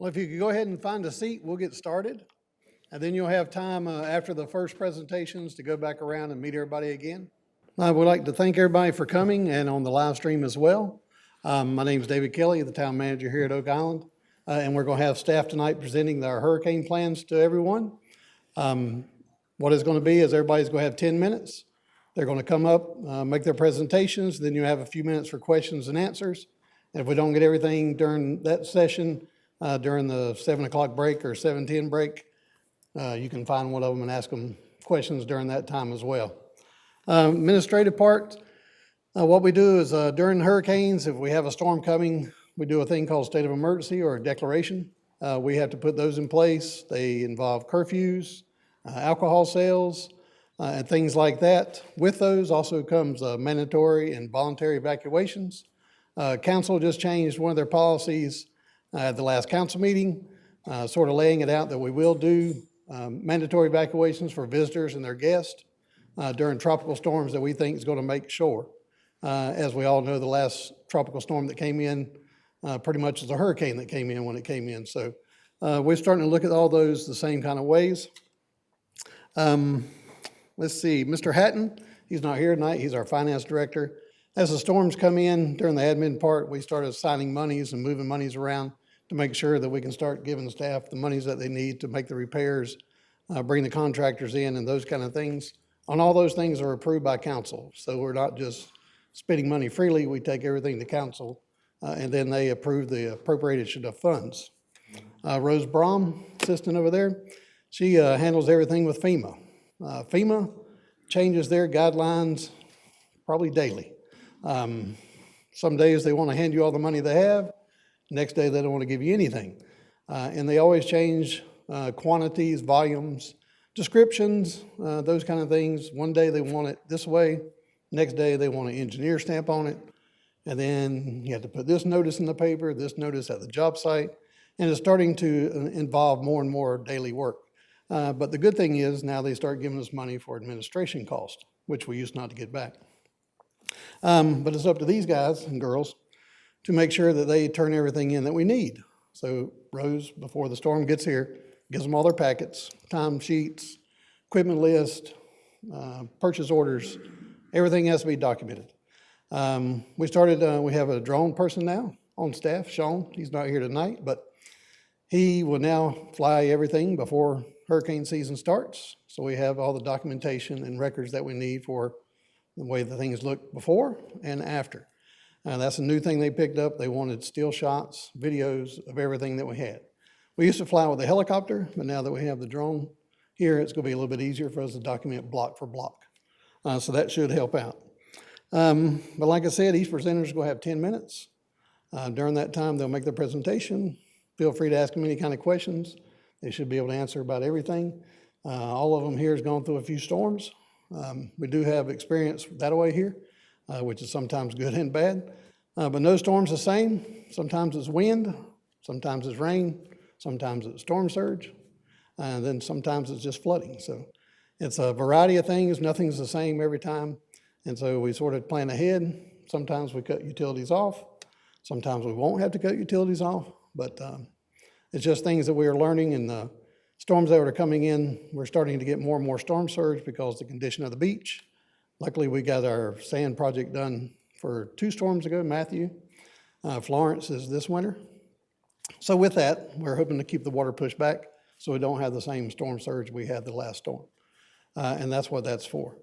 Well, if you could go ahead and find a seat, we'll get started. And then you'll have time after the first presentations to go back around and meet everybody again. I would like to thank everybody for coming and on the live stream as well. My name is David Kelly, the town manager here at Oak Island. And we're going to have staff tonight presenting our hurricane plans to everyone. What it's going to be is everybody's going to have 10 minutes. They're going to come up, make their presentations, then you have a few minutes for questions and answers. And if we don't get everything during that session, during the 7 o'clock break or 7:10 break, you can find one of them and ask them questions during that time as well. Administrative part, what we do is during hurricanes, if we have a storm coming, we do a thing called state of emergency or a declaration. We have to put those in place. They involve curfews, alcohol sales, and things like that. With those also comes mandatory and voluntary evacuations. Council just changed one of their policies at the last council meeting, sort of laying it out that we will do mandatory evacuations for visitors and their guests during tropical storms that we think is going to make shore. As we all know, the last tropical storm that came in pretty much is a hurricane that came in when it came in. So we're starting to look at all those the same kind of ways. Let's see, Mr. Hatton, he's not here tonight. He's our finance director. As the storms come in during the admin part, we started assigning monies and moving monies around to make sure that we can start giving staff the monies that they need to make the repairs, bring the contractors in and those kind of things. And all those things are approved by council. So we're not just spending money freely. We take everything to council and then they approve the appropriation of funds. Rose Brom, assistant over there, she handles everything with FEMA. FEMA changes their guidelines probably daily. Some days they want to hand you all the money they have. Next day they don't want to give you anything. And they always change quantities, volumes, descriptions, those kind of things. One day they want it this way. Next day they want an engineer stamp on it. And then you have to put this notice in the paper, this notice at the job site. And it's starting to involve more and more daily work. But the good thing is now they start giving us money for administration costs, which we used not to get back. But it's up to these guys and girls to make sure that they turn everything in that we need. So Rose, before the storm gets here, gives them all their packets, time sheets, equipment list, purchase orders, everything has to be documented. We have a drone person now on staff, Sean. He's not here tonight, but he will now fly everything before hurricane season starts. So we have all the documentation and records that we need for the way the things look before and after. That's a new thing they picked up. They wanted still shots, videos of everything that we had. We used to fly with a helicopter, but now that we have the drone here, it's going to be a little bit easier for us to document block for block. So that should help out. But like I said, each presenter is going to have 10 minutes. During that time, they'll make their presentation. Feel free to ask them any kind of questions. They should be able to answer about everything. All of them here has gone through a few storms. We do have experience that way here, which is sometimes good and bad. But no storm's the same. Sometimes it's wind, sometimes it's rain, sometimes it's storm surge, and then sometimes it's just flooding. So it's a variety of things. Nothing's the same every time. And so we sort of plan ahead. Sometimes we cut utilities off. Sometimes we won't have to cut utilities off. But it's just things that we are learning, and the storms that are coming in, we're starting to get more and more storm surge because of the condition of the beach. Luckily, we got our sand project done for 2 storms ago, Matthew. Florence is this winter. So with that, we're hoping to keep the water pushed back so we don't have the same storm surge we had the last storm. And that's what that's for.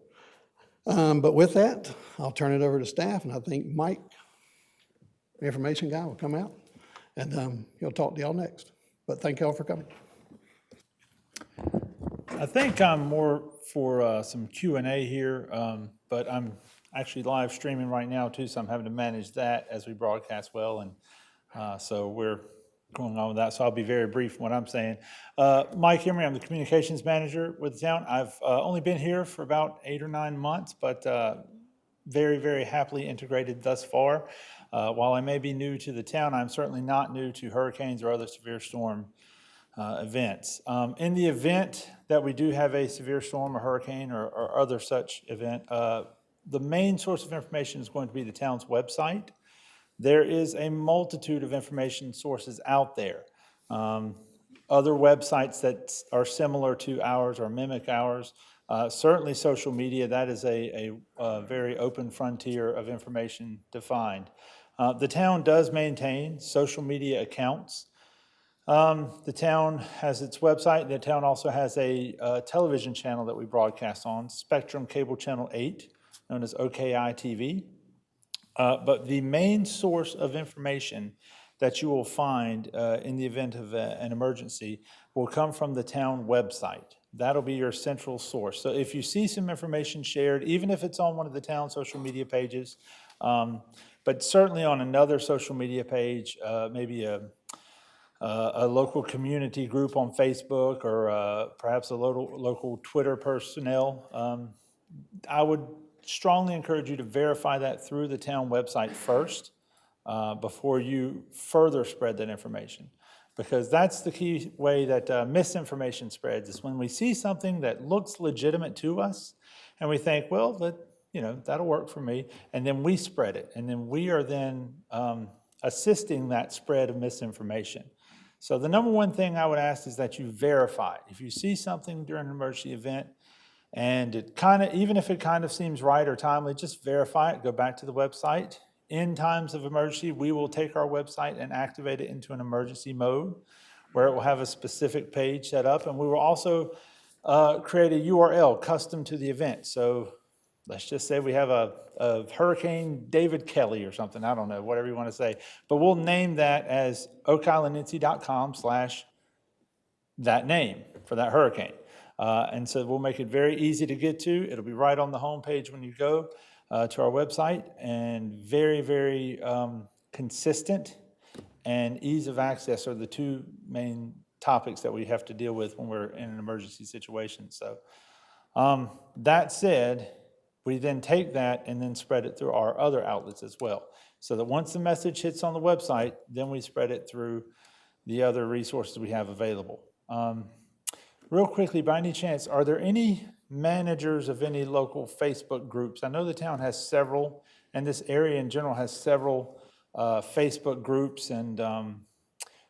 But with that, I'll turn it over to staff, and I think Mike, the information guy, will come out, and he'll talk to y'all next. But thank y'all for coming. I think I'm more for some Q&A here, but I'm actually live streaming right now too, so I'm having to manage that as we broadcast well, and so we're going on with that. So I'll be very brief in what I'm saying. Mike Emery, I'm the communications manager with the town. I've only been here for about 8 or 9 months, but very, very happily integrated thus far. While I may be new to the town, I'm certainly not new to hurricanes or other severe storm events. In the event that we do have a severe storm or hurricane or other such event, the main source of information is going to be the town's website. There is a multitude of information sources out there. Other websites that are similar to ours or mimic ours. Certainly social media, that is a very open frontier of information to find. The town does maintain social media accounts. The town has its website. The town also has a television channel that we broadcast on, Spectrum Cable Channel 8, known as OKI TV. But the main source of information that you will find in the event of an emergency will come from the town website. That'll be your central source. So if you see some information shared, even if it's on one of the town social media pages, but certainly on another social media page, maybe a local community group on Facebook or perhaps a local Twitter personnel, I would strongly encourage you to verify that through the town website first before you further spread that information. Because that's the key way that misinformation spreads, is when we see something that looks legitimate to us and we think, well, that'll work for me, and then we spread it. And then we are then assisting that spread of misinformation. So the number one thing I would ask is that you verify. If you see something during an emergency event, and even if it kind of seems right or timely, just verify it, go back to the website. In times of emergency, we will take our website and activate it into an emergency mode where it will have a specific page set up. And we will also create a URL custom to the event. So let's just say we have a Hurricane David Kelly or something, I don't know, whatever you want to say. But we'll name that as okislandnincy.com/that name for that hurricane. And so we'll make it very easy to get to. It'll be right on the home page when you go to our website, and very, very consistent and ease of access are the two main topics that we have to deal with when we're in an emergency situation. So that said, we then take that and then spread it through our other outlets as well. So that once the message hits on the website, then we spread it through the other resources we have available. Real quickly, by any chance, are there any managers of any local Facebook groups? I know the town has several, and this area in general has several Facebook groups and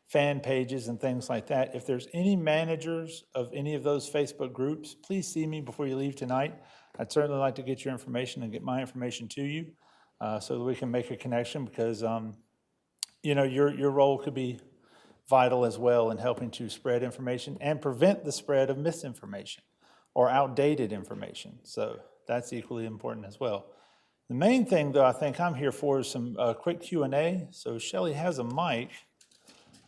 fan pages and things like that. If there's any managers of any of those Facebook groups, please see me before you leave tonight. I'd certainly like to get your information and get my information to you so that we can make a connection, because your role could be vital as well in helping to spread information and prevent the spread of misinformation or outdated information. So that's equally important as well. The main thing, though, I think I'm here for is some quick Q&A. So Shelley has a mic.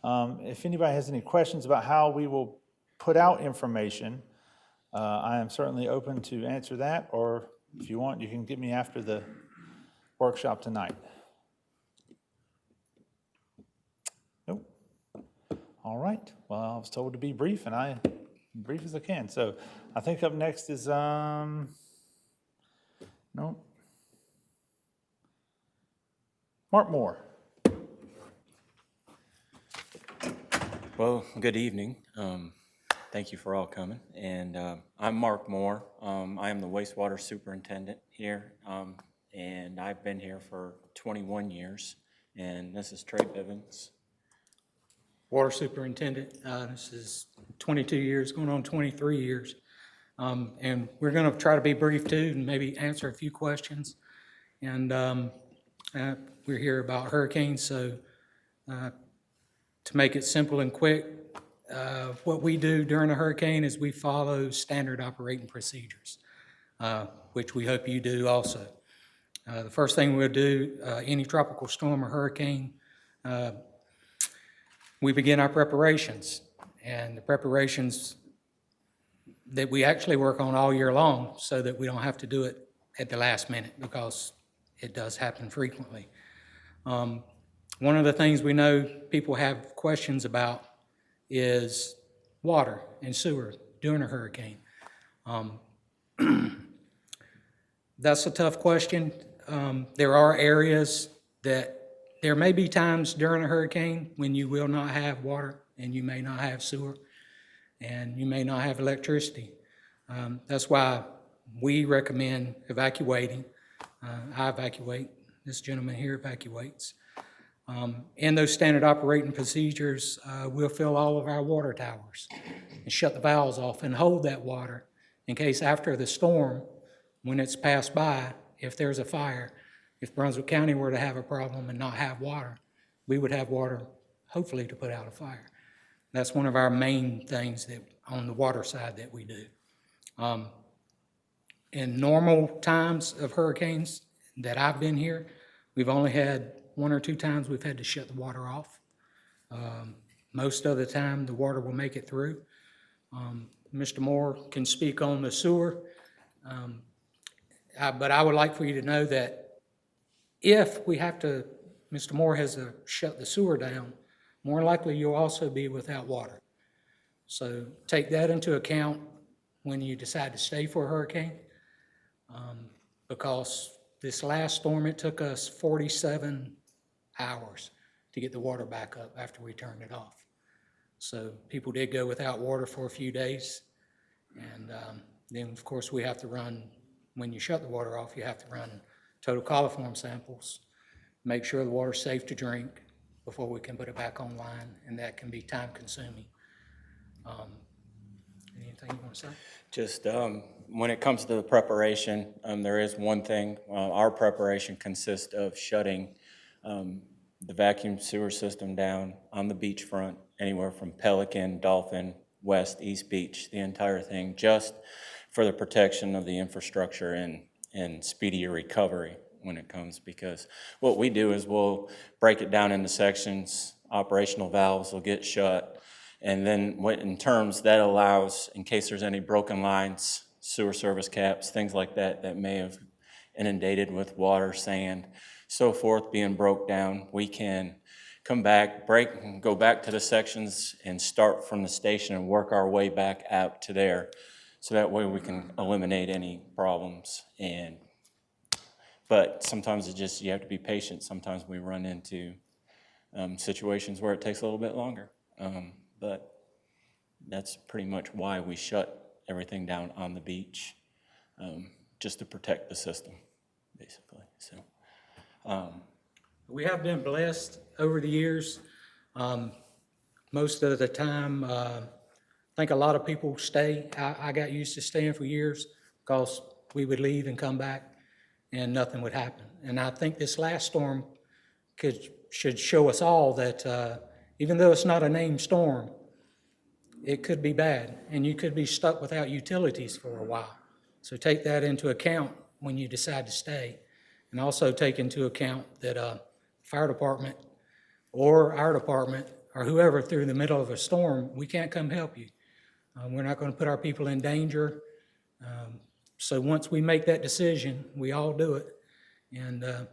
If anybody has any questions about how we will put out information, I am certainly open to answer that, or if you want, you can get me after the workshop tonight. Nope. All right. Well, I was told to be brief, and I brief as I can. So I think up next is no. Mark Moore. Well, good evening. Thank you for all coming. And I'm Mark Moore. I am the wastewater superintendent here, and I've been here for 21 years. And this is Trey Bivens. Water superintendent. This is 22 years, going on 23 years. And we're going to try to be brief too and maybe answer a few questions. And we're here about hurricanes, so to make it simple and quick, what we do during a hurricane is we follow standard operating procedures, which we hope you do also. The first thing we'll do, any tropical storm or hurricane, we begin our preparations. And the preparations that we actually work on all year long so that we don't have to do it at the last minute, because it does happen frequently. One of the things we know people have questions about is water and sewer during a hurricane. That's a tough question. There are areas that there may be times during a hurricane when you will not have water and you may not have sewer and you may not have electricity. That's why we recommend evacuating. I evacuate. This gentleman here evacuates. In those standard operating procedures, we'll fill all of our water towers and shut the valves off and hold that water in case after the storm, when it's passed by, if there's a fire, if Brunswick County were to have a problem and not have water, we would have water, hopefully, to put out a fire. That's one of our main things that, on the water side, that we do. In normal times of hurricanes that I've been here, we've only had 1 or 2 times we've had to shut the water off. Most of the time, the water will make it through. Mr. Moore can speak on the sewer, but I would like for you to know that if we have to, Mr. Moore has to shut the sewer down, more likely you'll also be without water. So take that into account when you decide to stay for a hurricane, because this last storm, it took us 47 hours to get the water back up after we turned it off. So people did go without water for a few days. And then, of course, we have to run, when you shut the water off, you have to run total coliform samples, make sure the water's safe to drink before we can put it back online, and that can be time consuming. Anything you want to say? Just when it comes to the preparation, there is one thing. Our preparation consists of shutting the vacuum sewer system down on the beachfront, anywhere from Pelican, Dolphin, West, East Beach, the entire thing, just for the protection of the infrastructure and speedier recovery when it comes. Because what we do is we'll break it down into sections, operational valves will get shut, and then in terms that allows, in case there's any broken lines, sewer service caps, things like that, that may have inundated with water, sand, so forth, being broke down, we can come back, break, and go back to the sections and start from the station and work our way back out to there. So that way we can eliminate any problems. But sometimes it's just, you have to be patient. Sometimes we run into situations where it takes a little bit longer. But that's pretty much why we shut everything down on the beach, just to protect the system, basically. So, we have been blessed over the years. Most of the time, I think a lot of people stay. I got used to staying for years because we would leave and come back and nothing would happen. And I think this last storm should show us all that even though it's not a named storm, it could be bad, and you could be stuck without utilities for a while. So take that into account when you decide to stay. And also take into account that fire department or our department or whoever through the middle of a storm, we can't come help you. We're not going to put our people in danger. So once we make that decision, we all do it.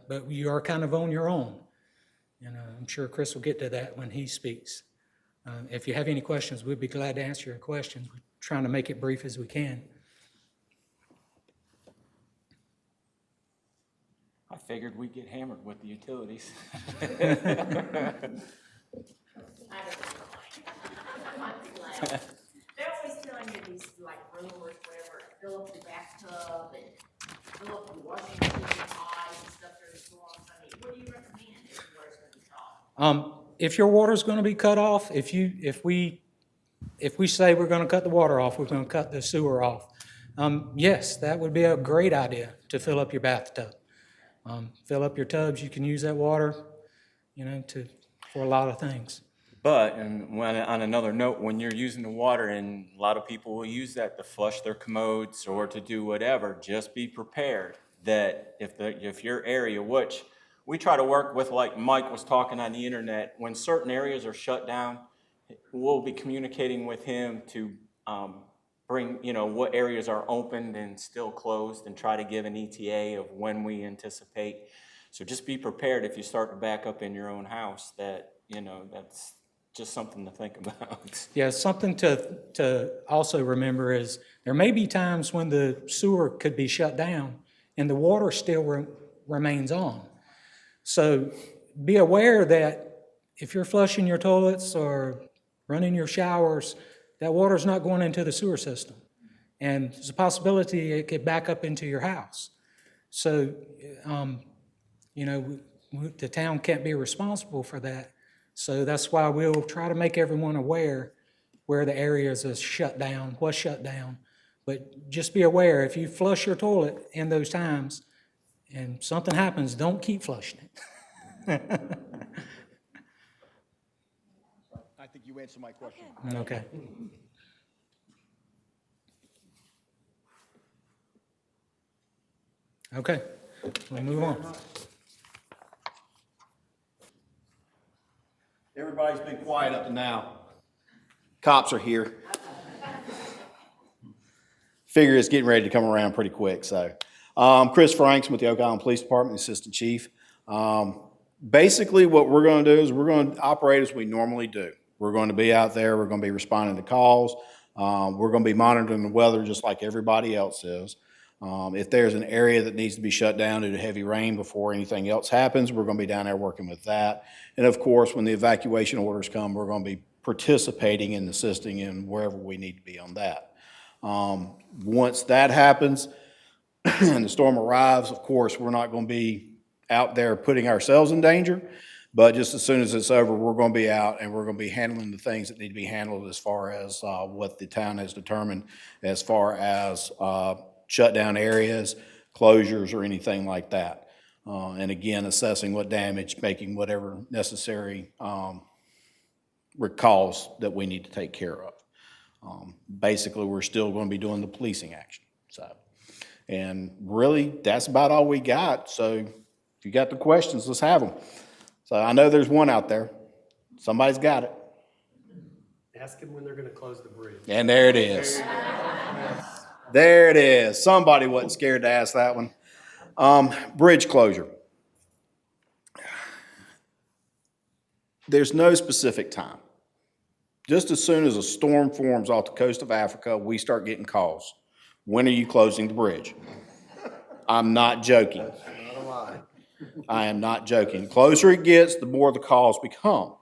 But you are kind of on your own. And I'm sure Chris will get to that when he speaks. If you have any questions, we'd be glad to answer your questions. We're trying to make it brief as we can. I figured we'd get hammered with the utilities. I don't mind. They're always telling you these like rumors, whatever, fill up your bathtub and fill up your washing machine with ice and stuff during storms. I mean, what do you recommend if your water's gonna be cut off? If your water's going to be cut off, if we say we're going to cut the water off, we're going to cut the sewer off, yes, that would be a great idea to fill up your bathtub. Fill up your tubs. You can use that water, for a lot of things. But, and on another note, when you're using the water, and a lot of people will use that to flush their commodes or to do whatever, just be prepared that if your area, which we try to work with, like Mike was talking on the internet, when certain areas are shut down, we'll be communicating with him to bring, what areas are opened and still closed, and try to give an ETA of when we anticipate. So just be prepared if you start to back up in your own house that, that's just something to think about. Yeah, something to also remember is there may be times when the sewer could be shut down and the water still remains on. So be aware that if you're flushing your toilets or running your showers, that water's not going into the sewer system. And there's a possibility it could back up into your house. So, the town can't be responsible for that. So that's why we'll try to make everyone aware where the areas is shut down, what's shut down. But just be aware, if you flush your toilet in those times and something happens, don't keep flushing it. I think you answered my question. Okay. Okay, we'll move on. Everybody's been quiet up to now. Cops are here. Figure it's getting ready to come around pretty quick, so. Chris Franks with the Oak Island Police Department, Assistant Chief. Basically, what we're gonna do is we're gonna operate as we normally do. We're going to be out there, we're gonna be responding to calls, we're gonna be monitoring the weather just like everybody else is. If there's an area that needs to be shut down due to heavy rain before anything else happens, we're gonna be down there working with that. And of course, when the evacuation orders come, we're gonna be participating and assisting in wherever we need to be on that. Once that happens and the storm arrives, of course, we're not gonna be out there putting ourselves in danger, but just as soon as it's over, we're gonna be out and we're gonna be handling the things that need to be handled as far as what the town has determined as far as shut down areas, closures, or anything like that. And again, assessing what damage, making whatever necessary recalls that we need to take care of. Basically, we're still going to be doing the policing action. So, and really, that's about all we got. So if you got the questions, let's have them. So I know there's one out there. Somebody's got it. Ask them when they're gonna close the bridge. And there it is. There it is. Somebody wasn't scared to ask that one. Bridge closure. There's no specific time. Just as soon as a storm forms off the coast of Africa, we start getting calls. When are you closing the bridge? I'm not joking. I am not joking. The closer it gets, the more the calls become.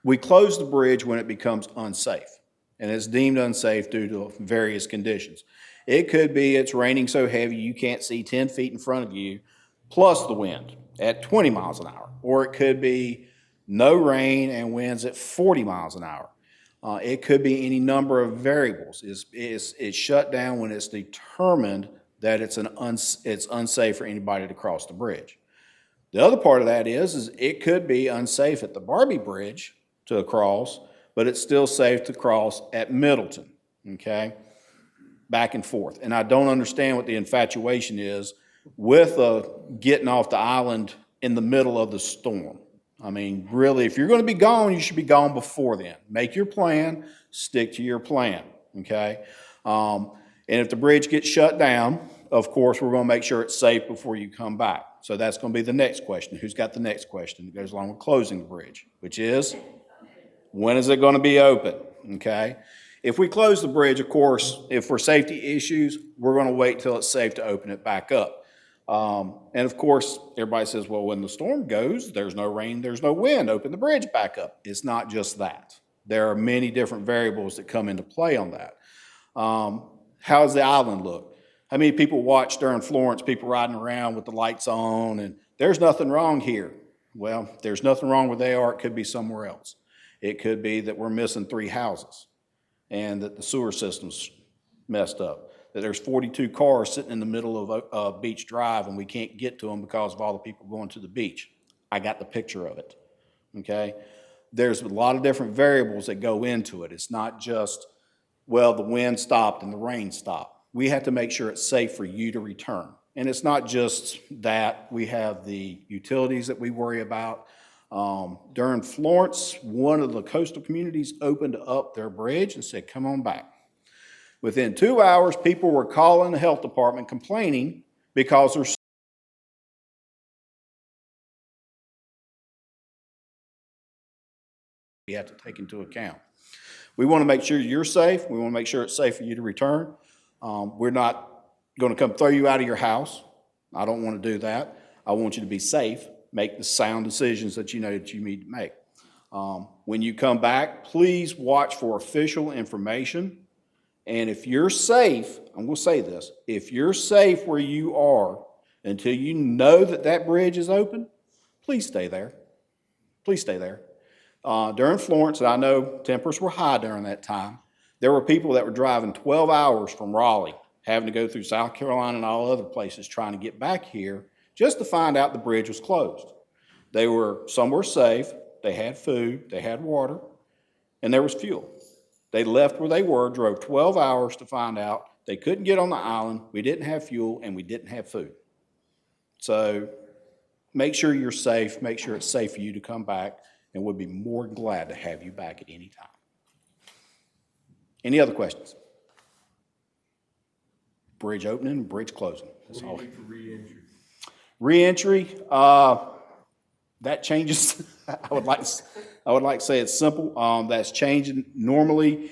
We close the bridge when it becomes unsafe, and it's deemed unsafe due to various conditions. It could be it's raining so heavy you can't see 10 feet in front of you, plus the wind at 20 miles an hour. Or it could be no rain and winds at 40 miles an hour. It could be any number of variables. It's shut down when it's determined that it's unsafe for anybody to cross the bridge. The other part of that is it could be unsafe at the Barbie Bridge to cross, but it's still safe to cross at Middleton, okay? Back and forth. And I don't understand what the infatuation is with getting off the island in the middle of the storm. I mean, really, if you're going to be gone, you should be gone before then. Make your plan, stick to your plan, okay? And if the bridge gets shut down, of course, we're going to make sure it's safe before you come back. So that's going to be the next question. Who's got the next question that goes along with closing the bridge, which is, when is it going to be open, okay? If we close the bridge, of course, if for safety issues, we're going to wait till it's safe to open it back up. And of course, everybody says, well, when the storm goes, there's no rain, there's no wind, open the bridge back up. It's not just that. There are many different variables that come into play on that. How does the island look? How many people watch during Florence, people riding around with the lights on, and there's nothing wrong here. Well, there's nothing wrong where they are. It could be somewhere else. It could be that we're missing 3 houses and that the sewer system's messed up, that there's 42 cars sitting in the middle of Beach Drive and we can't get to them because of all the people going to the beach. I got the picture of it, okay? There's a lot of different variables that go into it. It's not just, well, the wind stopped and the rain stopped. We have to make sure it's safe for you to return. And it's not just that. We have the utilities that we worry about. During Florence, one of the coastal communities opened up their bridge and said, come on back. Within 2 hours, people were calling the health department complaining because there's we have to take into account. We want to make sure you're safe. We want to make sure it's safe for you to return. We're not going to come throw you out of your house. I don't want to do that. I want you to be safe, make the sound decisions that you know that you need to make. When you come back, please watch for official information. And if you're safe, I'm going to say this, if you're safe where you are, Until you know that that bridge is open, please stay there. Please stay there. During Florence, and I know tempers were high during that time, there were people that were driving 12 hours from Raleigh, having to go through South Carolina and all other places trying to get back here just to find out the bridge was closed. Some were safe, they had food, they had water, and there was fuel. They left where they were, drove 12 hours to find out they couldn't get on the island, we didn't have fuel, and we didn't have food. So make sure you're safe, make sure it's safe for you to come back, and we'd be more than glad to have you back at any time. Any other questions? Bridge opening, bridge closing. That's all. Re-entry, that changes. I would like to say it's simple. That's changing. Normally,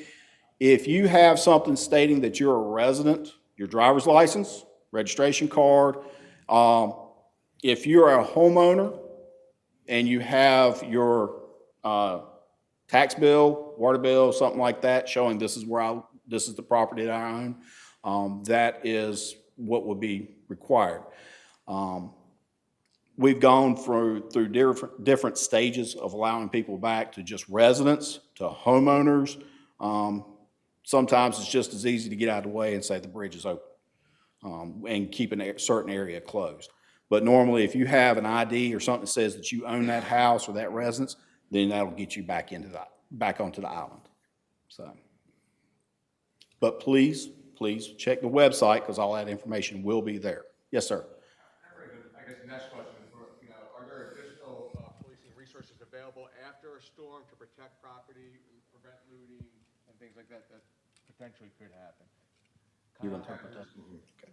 if you have something stating that you're a resident, your driver's license, registration card, if you're a homeowner and you have your tax bill, water bill, something like that, showing this is the property that I own, that is what would be required. We've gone through different stages of allowing people back to just residents, to homeowners. Sometimes it's just as easy to get out of the way and say the bridge is open, and keep a certain area closed. But normally, if you have an ID or something that says that you own that house or that residence, then that'll get you back onto the island. So, but please check the website because all that information will be there. Yes, sir. I guess the next question is, are there additional policing resources available after a storm to protect property, prevent looting, and things like that potentially could happen? You want to talk about that? Okay.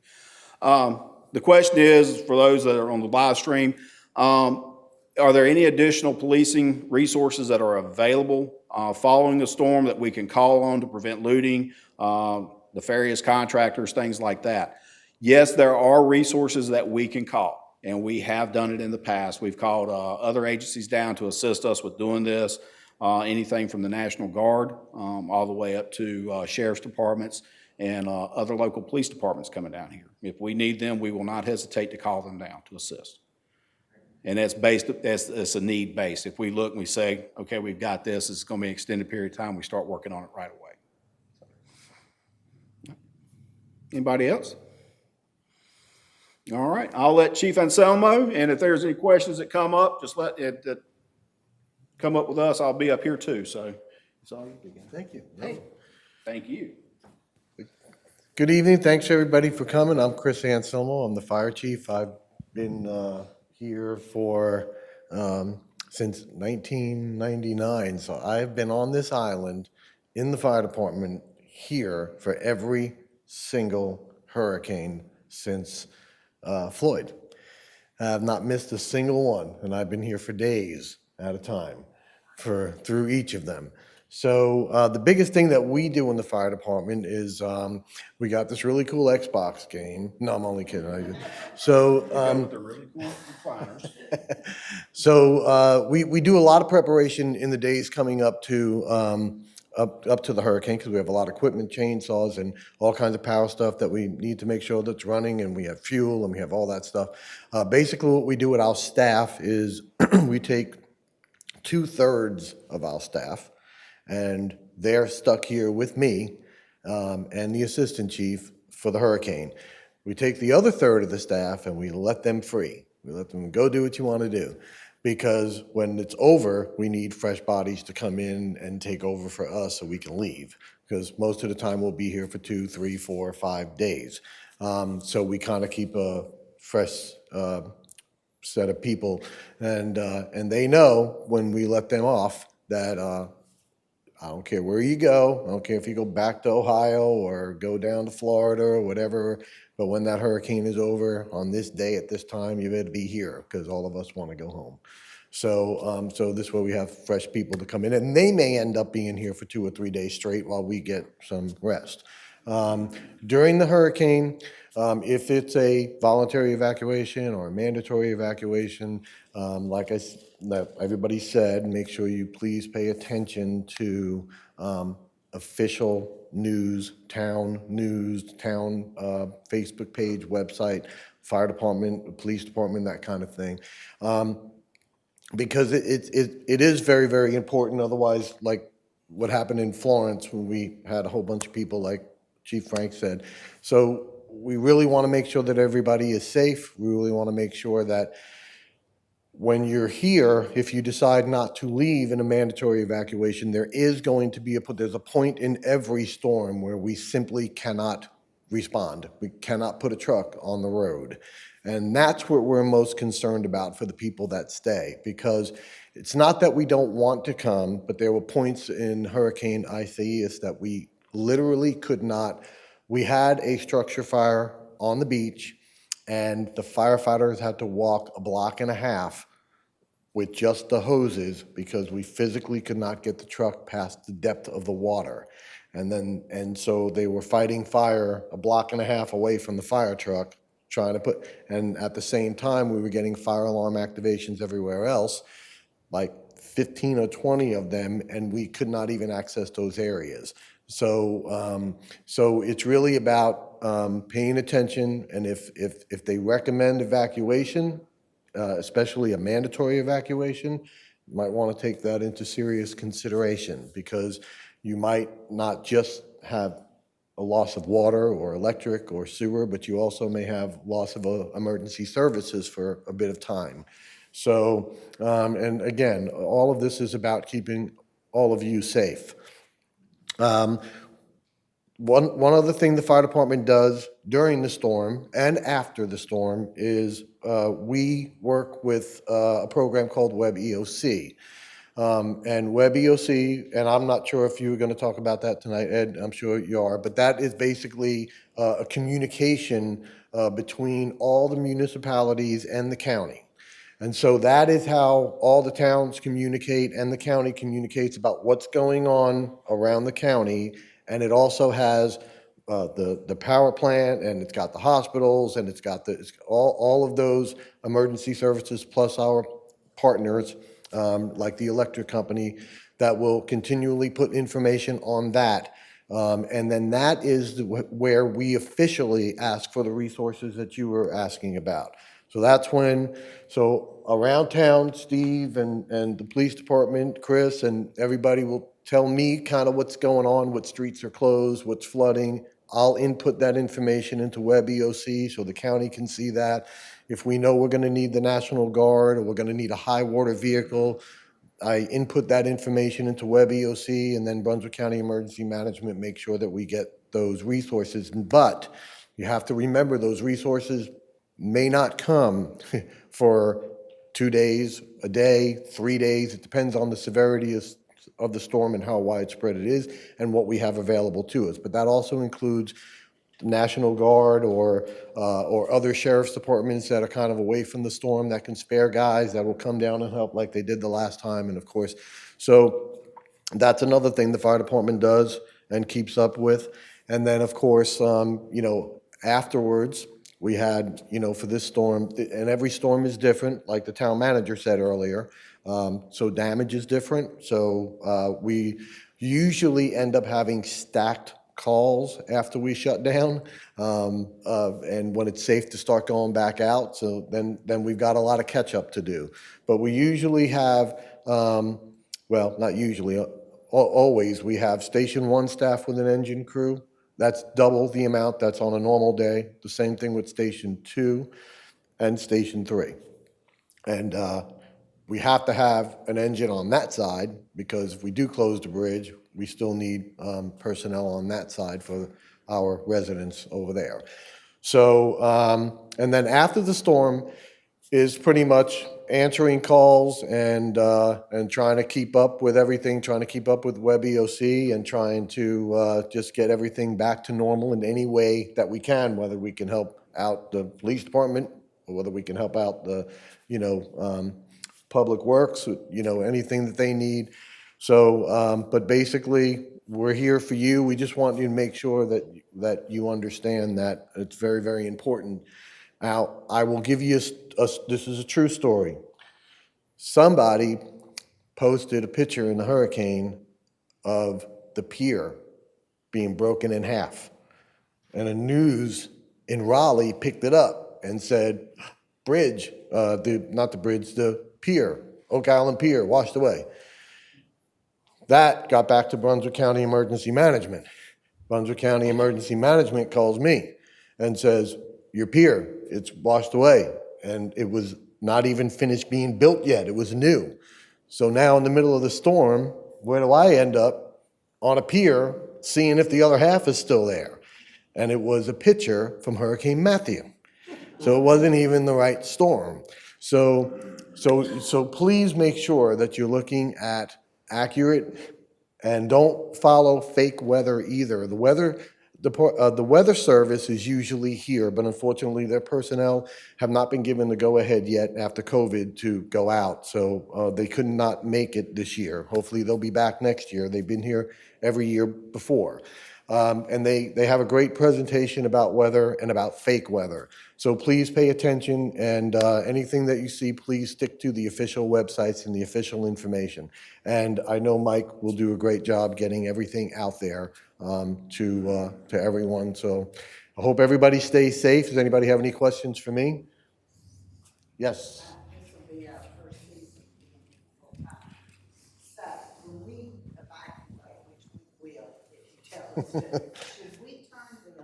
The question is, for those that are on the live stream, are there any additional policing resources that are available following a storm that we can call on to prevent looting, nefarious contractors, things like that? Yes, there are resources that we can call, and we have done it in the past. We've called other agencies down to assist us with doing this, anything from the National Guard all the way up to sheriff's departments and other local police departments coming down here. If we need them, we will not hesitate to call them down to assist. And it's a need based. If we look and we say, okay, we've got this, it's going to be an extended period of time, we start working on it right away. Anybody else? All right, I'll let Chief Anselmo, and if there's any questions that come up, just let it come up with us. I'll be up here too, so it's all you do. Thank you. Thank you. Good evening. Thanks, everybody, for coming. I'm Chris Anselmo. I'm the fire chief. I've been here for since 1999. So I've been on this island in the fire department here for every single hurricane since Floyd. I have not missed a single one, and I've been here for days at a time through each of them. So the biggest thing that we do in the fire department is we got this really cool Xbox game. No, I'm only kidding. So we do a lot of preparation in the days coming up to the hurricane, because we have a lot of equipment, chainsaws, and all kinds of power stuff that we need to make sure that's running, and we have fuel, and we have all that stuff. Basically, what we do with our staff is we take 2/3 of our staff, and they're stuck here with me and the assistant chief for the hurricane. We take the other 1/3 of the staff and we let them free. We let them go do what you want to do. Because when it's over, we need fresh bodies to come in and take over for us so we can leave. Because most of the time we'll be here for 2, 3, 4, 5 days. So we kind of keep a fresh set of people. And they know when we let them off that I don't care where you go. I don't care if you go back to Ohio or go down to Florida or whatever. But when that hurricane is over on this day at this time, you better be here because all of us want to go home. So this way we have fresh people to come in, and they may end up being here for 2 or 3 days straight while we get some rest. During the hurricane, if it's a voluntary evacuation or a mandatory evacuation, like everybody said, make sure you please pay attention to official news, town Facebook page, website, fire department, police department, that kind of thing. Because it is very, very important. Otherwise, like what happened in Florence when we had a whole bunch of people, like Chief Frank said. So we really want to make sure that everybody is safe. We really want to make sure that when you're here, if you decide not to leave in a mandatory evacuation, there is going to be there's a point in every storm where we simply cannot respond. We cannot put a truck on the road. And that's what we're most concerned about for the people that stay, because it's not that we don't want to come, but there were points in Hurricane Isaias that we literally could not. We had a structure fire on the beach, and the firefighters had to walk a block and a half with just the hoses because we physically could not get the truck past the depth of the water. And so they were fighting fire a block and a half away from the fire truck, and at the same time, we were getting fire alarm activations everywhere else, like 15 or 20 of them, and we could not even access those areas. So it's really about paying attention, and if they recommend evacuation, especially a mandatory evacuation, you might want to take that into serious consideration, because you might not just have a loss of water or electric or sewer, but you also may have loss of emergency services for a bit of time. So, and again, all of this is about keeping all of you safe. One other thing the fire department does during the storm and after the storm is we work with a program called Web EOC. And Web EOC, and I'm not sure if you were going to talk about that tonight, Ed, I'm sure you are, but that is basically a communication between all the municipalities and the county. And so that is how all the towns communicate and the county communicates about what's going on around the county. And it also has the power plant, and it's got the hospitals, and it's got all of those emergency services, plus our partners, like the electric company, that will continually put information on that. And then that is where we officially ask for the resources that you were asking about. So that's so around town, Steve and the police department, Chris, and everybody will tell me kind of what's going on, what streets are closed, what's flooding. I'll input that information into Web EOC so the county can see that. If we know we're going to need the National Guard or we're going to need a high water vehicle, I input that information into Web EOC, and then Brunswick County Emergency Management make sure that we get those resources. But you have to remember, those resources may not come for 2 days, a day, 3 days. It depends on the severity of the storm and how widespread it is and what we have available to us. But that also includes the National Guard or other sheriff's departments that are kind of away from the storm that can spare guys that will come down and help like they did the last time. And of course, so that's another thing the fire department does and keeps up with. And then, of course, afterwards, we had, for this storm, and every storm is different, like the town manager said earlier. So damage is different. So we usually end up having stacked calls after we shut down, and when it's safe to start going back out. So then we've got a lot of catch up to do. But we usually have, well, not usually, always, we have Station 1 staff with an engine crew. That's double the amount that's on a normal day. The same thing with Station 2 and Station 3. And we have to have an engine on that side, because if we do close the bridge, we still need personnel on that side for our residents over there. So, and then after the storm is pretty much answering calls and trying to keep up with everything, trying to keep up with Web EOC, and trying to just get everything back to normal in any way that we can, whether we can help out the police department or whether we can help out the, public works, anything that they need. So, but basically, we're here for you. We just want you to make sure that you understand that it's very, very important. Now, I will give you this is a true story. Somebody posted a picture in the hurricane of the pier being broken in half. And the news in Raleigh picked it up and said, the pier, Oak Island Pier, washed away. That got back to Brunswick County Emergency Management. Brunswick County Emergency Management calls me and says, your pier, it's washed away. And it was not even finished being built yet, it was new. So now in the middle of the storm, where do I end up? On a pier, seeing if the other half is still there. And it was a picture from Hurricane Matthew. So it wasn't even the right storm. So please make sure that you're looking at accurate and don't follow fake weather either. The weather service is usually here, but unfortunately their personnel have not been given the go-ahead yet after COVID to go out. So they could not make it this year. Hopefully they'll be back next year. They've been here every year before. And they have a great presentation about weather and about fake weather. So please pay attention, and anything that you see, please stick to the official websites and the official information. And I know Mike will do a great job getting everything out there to everyone. So I hope everybody stays safe. Does anybody have any questions for me? Yes. This will be our first season being full-time. So when we evacuate, which we will, if you tell us to, should we turn the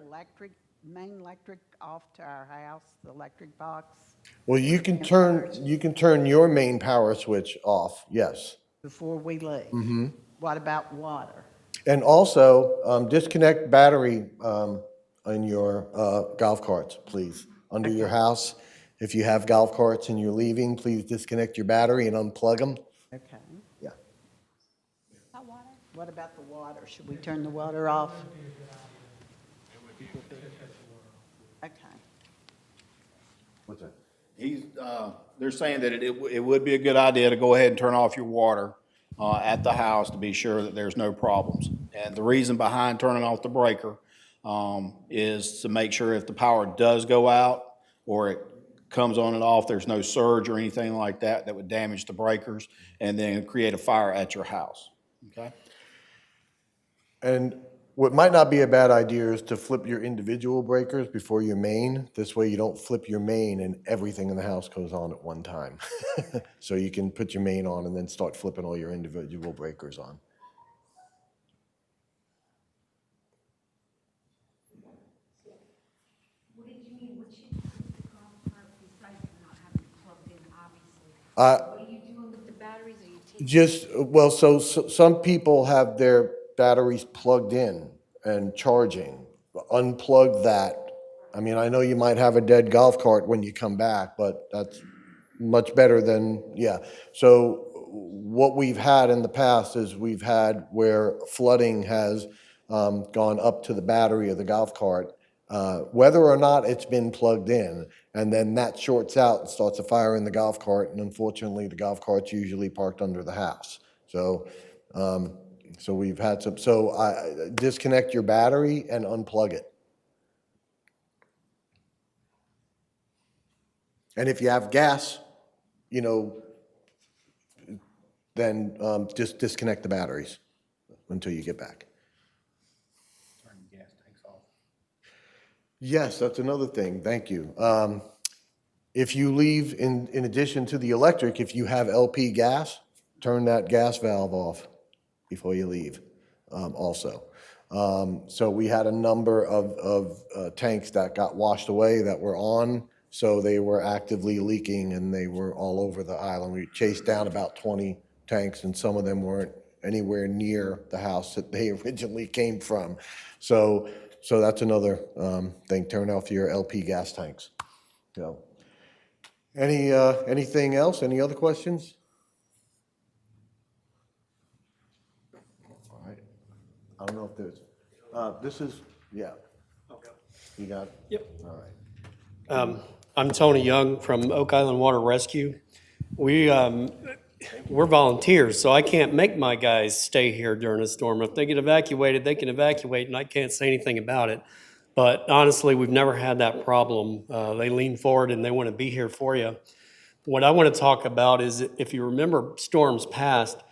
main electric off to our house, the electric box, Well, you can turn your main power switch off, yes. before we leave? What about water? And also, disconnect battery in your golf carts, please, under your house. If you have golf carts and you're leaving, please disconnect your battery and unplug them. Okay. Yeah. What about the water? Should we turn the water off? Okay. What's that? They're saying that it would be a good idea to go ahead and turn off your water at the house to be sure that there's no problems. And the reason behind turning off the breaker is to make sure if the power does go out or it comes on and off, there's no surge or anything like that that would damage the breakers and then create a fire at your house, okay? And what might not be a bad idea is to flip your individual breakers before your main. This way you don't flip your main and everything in the house goes on at one time. So you can put your main on and then start flipping all your individual breakers on. What did you mean, what you, the golf cart besides not having it plugged in, obviously? What are you doing with the batteries? Are you taking? So some people have their batteries plugged in and charging. Unplug that. I mean, I know you might have a dead golf cart when you come back, but that's much better than, yeah. So what we've had in the past is we've had where flooding has gone up to the battery of the golf cart, whether or not it's been plugged in, and then that shorts out and starts a fire in the golf cart, and unfortunately, the golf cart's usually parked under the house. So we've had some, disconnect your battery and unplug it. And if you have gas, then just disconnect the batteries until you get back. Turn the gas tanks off. Yes, that's another thing. Thank you. If you leave, in addition to the electric, if you have LP gas, turn that gas valve off before you leave also. So we had a number of tanks that got washed away that were on, so they were actively leaking and they were all over the island. We chased down about 20 tanks and some of them weren't anywhere near the house that they originally came from. So that's another thing, turn off your LP gas tanks. So, anything else? Any other questions? All right. I don't know if there's, this is, yeah. Okay. You got it? Yep. All right. I'm Tony Young from Oak Island Water Rescue. We're volunteers, so I can't make my guys stay here during a storm. If they get evacuated, they can evacuate, and I can't say anything about it. But honestly, we've never had that problem. They lean forward and they want to be here for you. What I want to talk about is, if you remember storms past,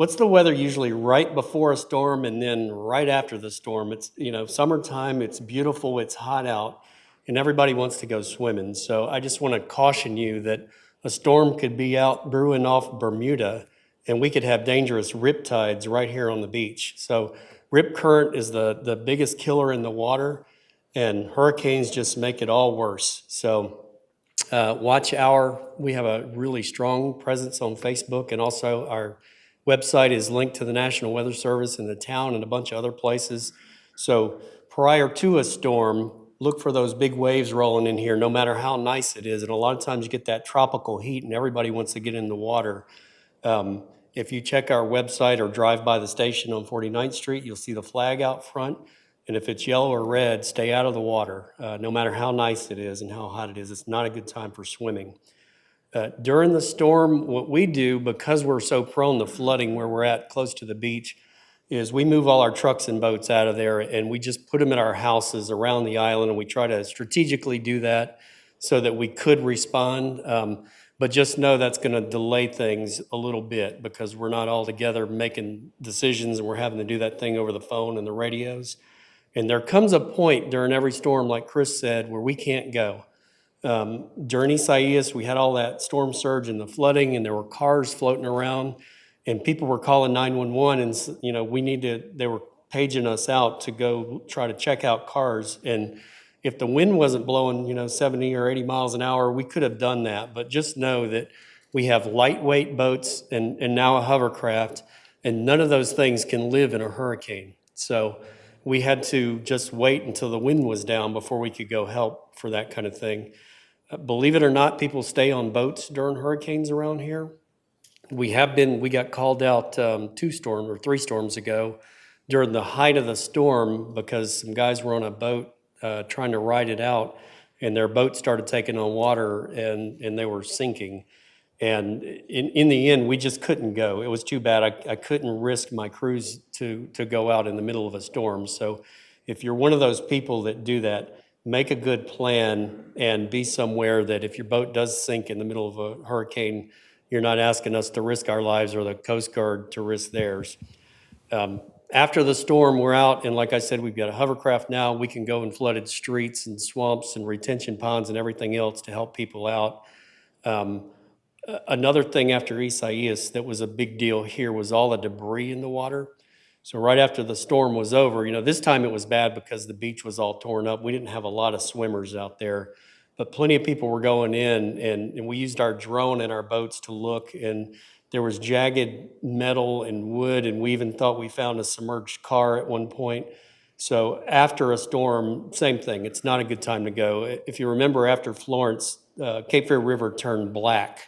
What's the weather usually right before a storm and then right after the storm? It's, summertime, it's beautiful, it's hot out, and everybody wants to go swimming. So I just want to caution you that a storm could be out brewing off Bermuda, and we could have dangerous rip tides right here on the beach. So rip current is the biggest killer in the water, and hurricanes just make it all worse. So we have a really strong presence on Facebook, and also our website is linked to the National Weather Service in the town and a bunch of other places. So prior to a storm, look for those big waves rolling in here, no matter how nice it is. And a lot of times you get that tropical heat and everybody wants to get in the water. If you check our website or drive by the station on 49th Street, you'll see the flag out front. And if it's yellow or red, stay out of the water. No matter how nice it is and how hot it is, it's not a good time for swimming. During the storm, what we do, because we're so prone to flooding where we're at close to the beach, is we move all our trucks and boats out of there and we just put them at our houses around the island, and we try to strategically do that so that we could respond. But just know that's going to delay things a little bit because we're not all together making decisions, and we're having to do that thing over the phone and the radios. And there comes a point during every storm, like Chris said, where we can't go. During Isaias, we had all that storm surge and the flooding, and there were cars floating around, and people were calling 911, and they were paging us out to go try to check out cars. And if the wind wasn't blowing, 70 or 80 miles an hour, we could have done that. But just know that we have lightweight boats and now a hovercraft, and none of those things can live in a hurricane. So we had to just wait until the wind was down before we could go help for that kind of thing. Believe it or not, people stay on boats during hurricanes around here. We got called out 3 storms ago during the height of the storm because some guys were on a boat trying to ride it out, and their boat started taking on water and they were sinking. And in the end, we just couldn't go. It was too bad. I couldn't risk my crews to go out in the middle of a storm. So if you're one of those people that do that, make a good plan and be somewhere that if your boat does sink in the middle of a hurricane, you're not asking us to risk our lives or the Coast Guard to risk theirs. After the storm, we're out, and like I said, we've got a hovercraft now. We can go in flooded streets and swamps and retention ponds and everything else to help people out. Another thing after Isaias that was a big deal here was all the debris in the water. So right after the storm was over, this time it was bad because the beach was all torn up. We didn't have a lot of swimmers out there, but plenty of people were going in, and we used our drone and our boats to look, and there was jagged metal and wood, and we even thought we found a submerged car at one point. So after a storm, same thing. It's not a good time to go. If you remember, after Florence, Cape Fear River turned black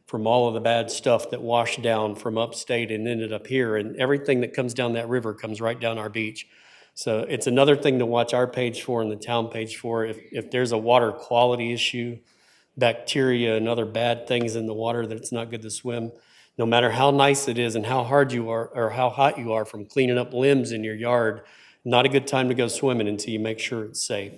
from all of the bad stuff that washed down from upstate and ended up here. And everything that comes down that river comes right down our beach. So it's another thing to watch our page for and the town page for. If there's a water quality issue, bacteria and other bad things in the water that it's not good to swim, no matter how nice it is and how hard you are or how hot you are from cleaning up limbs in your yard, not a good time to go swimming until you make sure it's safe.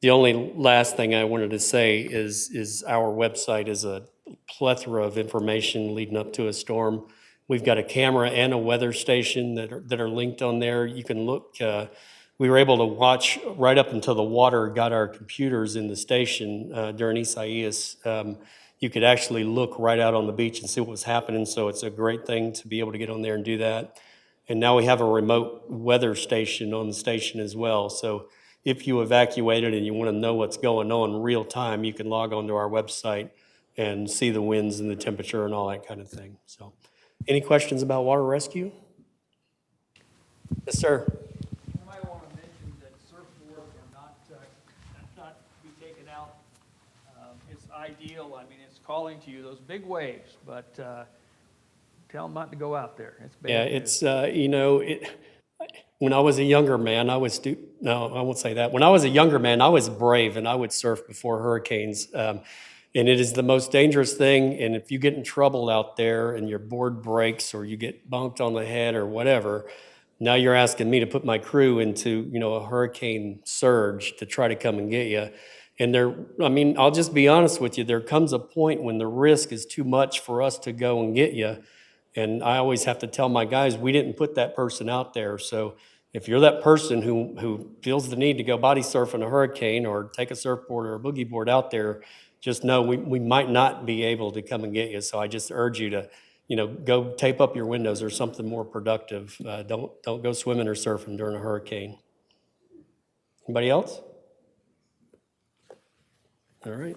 The only last thing I wanted to say is our website is a plethora of information leading up to a storm. We've got a camera and a weather station that are linked on there. You can look. We were able to watch right up until the water got our computers in the station during Isaias. You could actually look right out on the beach and see what was happening. So it's a great thing to be able to get on there and do that. And now we have a remote weather station on the station as well. So if you evacuated and you want to know what's going on real time, you can log onto our website and see the winds and the temperature and all that kind of thing. So, any questions about water rescue? Yes, sir. You might want to mention that surfboards are not to be taken out. It's ideal. I mean, it's calling to you, those big waves, but tell them not to go out there. It's bad. Yeah, it's, when I was a younger man, no, I won't say that. When I was a younger man, I was brave and I would surf before hurricanes. And it is the most dangerous thing. And if you get in trouble out there and your board breaks or you get bumped on the head or whatever, now you're asking me to put my crew into, a hurricane surge to try to come and get you. And I mean, I'll just be honest with you, there comes a point when the risk is too much for us to go and get you. And I always have to tell my guys, we didn't put that person out there. So if you're that person who feels the need to go body surf in a hurricane or take a surfboard or a boogie board out there, just know we might not be able to come and get you. So I just urge you to, go tape up your windows or something more productive. Don't go swimming or surfing during a hurricane. Anybody else? All right.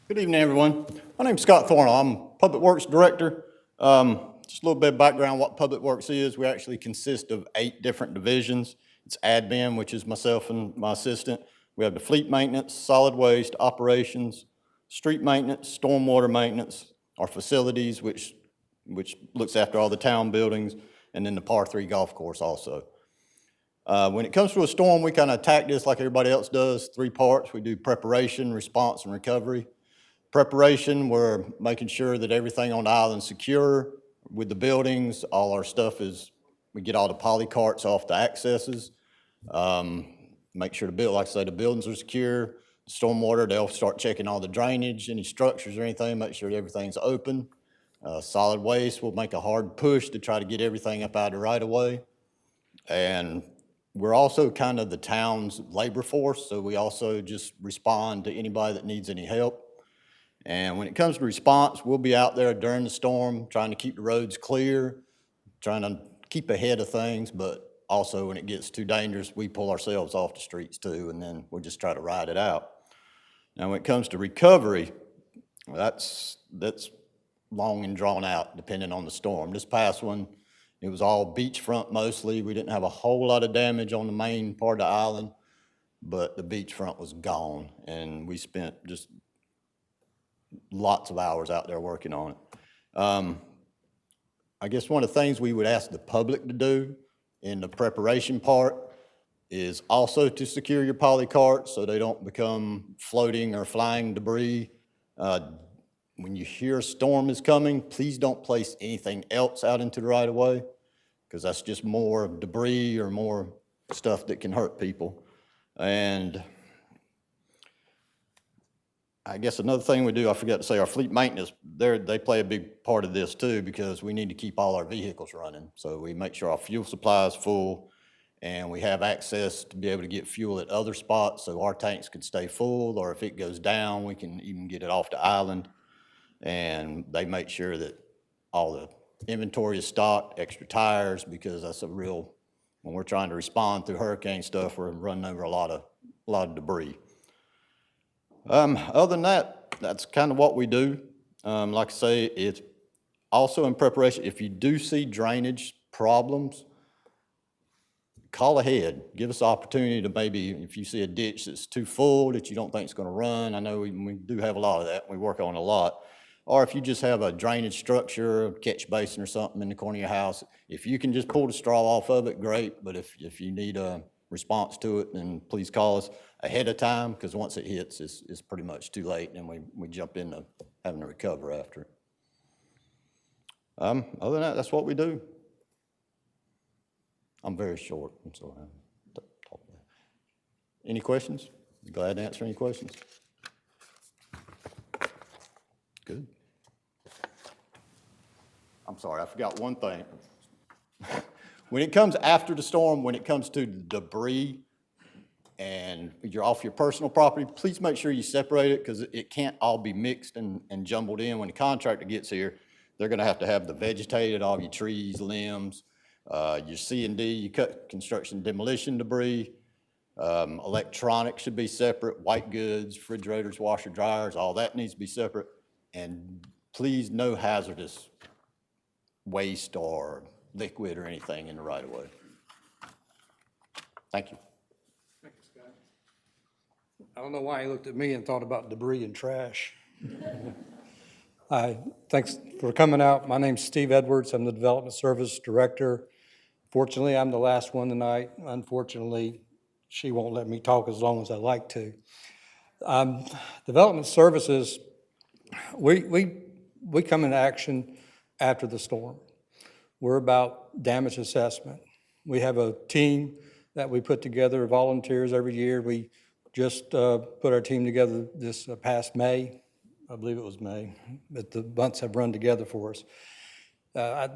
Good evening, everyone. My name's Scott Thornall. I'm Public Works Director. Just a little bit of background what Public Works is. We actually consist of 8 different divisions. It's admin, which is myself and my assistant. We have the fleet maintenance, solid waste, operations, street maintenance, stormwater maintenance, our facilities, which looks after all the town buildings, and then the par 3 golf course also. When it comes to a storm, we kind of attack this like everybody else does, 3 parts. We do preparation, response, and recovery. Preparation, we're making sure that everything on the island's secure. With the buildings, all our stuff we get all the poly carts off the accesses. Make sure like I say, the buildings are secure. Stormwater, they'll start checking all the drainage, any structures or anything, make sure everything's open. Solid waste, we'll make a hard push to try to get everything up out of the right of way. And we're also kind of the town's labor force, so we also just respond to anybody that needs any help. And when it comes to response, we'll be out there during the storm, trying to keep the roads clear, trying to keep ahead of things, but also when it gets too dangerous, we pull ourselves off the streets too, and then we'll just try to ride it out. Now, when it comes to recovery, that's long and drawn out, depending on the storm. This past one, it was all beachfront mostly. We didn't have a whole lot of damage on the main part of the island, but the beachfront was gone, and we spent just lots of hours out there working on it. I guess one of the things we would ask the public to do in the preparation part is also to secure your poly carts so they don't become floating or flying debris. When you hear a storm is coming, please don't place anything else out into the right of way, because that's just more debris or more stuff that can hurt people. And I guess another thing we do, I forgot to say, our fleet maintenance, they play a big part of this too, because we need to keep all our vehicles running. So we make sure our fuel supply is full, and we have access to be able to get fuel at other spots so our tanks can stay full, or if it goes down, we can even get it off the island. And they make sure that all the inventory is stocked, extra tires, because that's when we're trying to respond through hurricane stuff, we're running over a lot of debris. Other than that, that's kind of what we do. Like I say, it's also in preparation. If you do see drainage problems, call ahead. Give us the opportunity to maybe, if you see a ditch that's too full that you don't think is going to run, I know we do have a lot of that. We work on a lot. Or if you just have a drainage structure, a catch basin or something in the corner of your house, if you can just pull the straw off of it, great. But if you need a response to it, then please call us ahead of time, because once it hits, it's pretty much too late, and we jump into having to recover after it. Other than that, that's what we do. I'm very short, I'm sorry. Any questions? Glad to answer any questions. Good. I'm sorry, I forgot one thing. When it comes after the storm, when it comes to debris and you're off your personal property, please make sure you separate it, because it can't all be mixed and jumbled in. When the contractor gets here, they're gonna have to have the vegetated, all your trees, limbs, your C&D, you cut construction demolition debris, electronics should be separate, white goods, refrigerators, washer, dryers, all that needs to be separate. And please, no hazardous waste or liquid or anything in the right of way. Thank you. Thank you, Scott. I don't know why he looked at me and thought about debris and trash. Hi, thanks for coming out. My name's Steve Edwards. I'm the Development Service Director. Fortunately, I'm the last one tonight. Unfortunately, she won't let me talk as long as I like to. Development Services, we come into action after the storm. We're about damage assessment. We have a team that we put together, volunteers every year. We just put our team together this past May. I believe it was May, but the months have run together for us.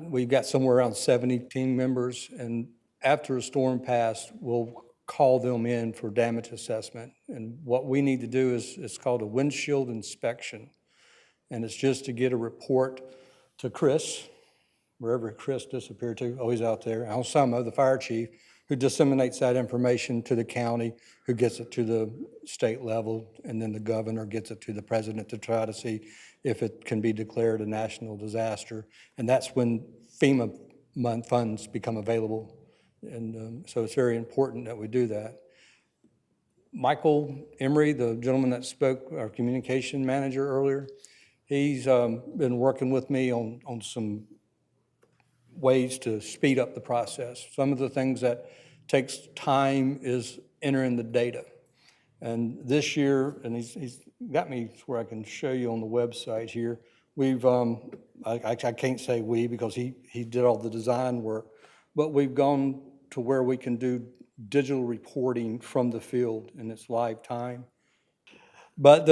We've got somewhere around 70 team members, and after a storm passed, we'll call them in for damage assessment. And what we need to do is, it's called a windshield inspection. And it's just to get a report to Chris, wherever Chris disappeared to, oh, he's out there, Al Samo, the fire chief, who disseminates that information to the county, who gets it to the state level, and then the governor gets it to the president to try to see if it can be declared a national disaster. And that's when FEMA funds become available. And so it's very important that we do that. Michael Emery, the gentleman that spoke, our communication manager earlier, he's been working with me on some ways to speed up the process. Some of the things that takes time is entering the data. And this year, and he's got me where I can show you on the website here, we've, I can't say we because he did all the design work, but we've gone to where we can do digital reporting from the field in its live time. But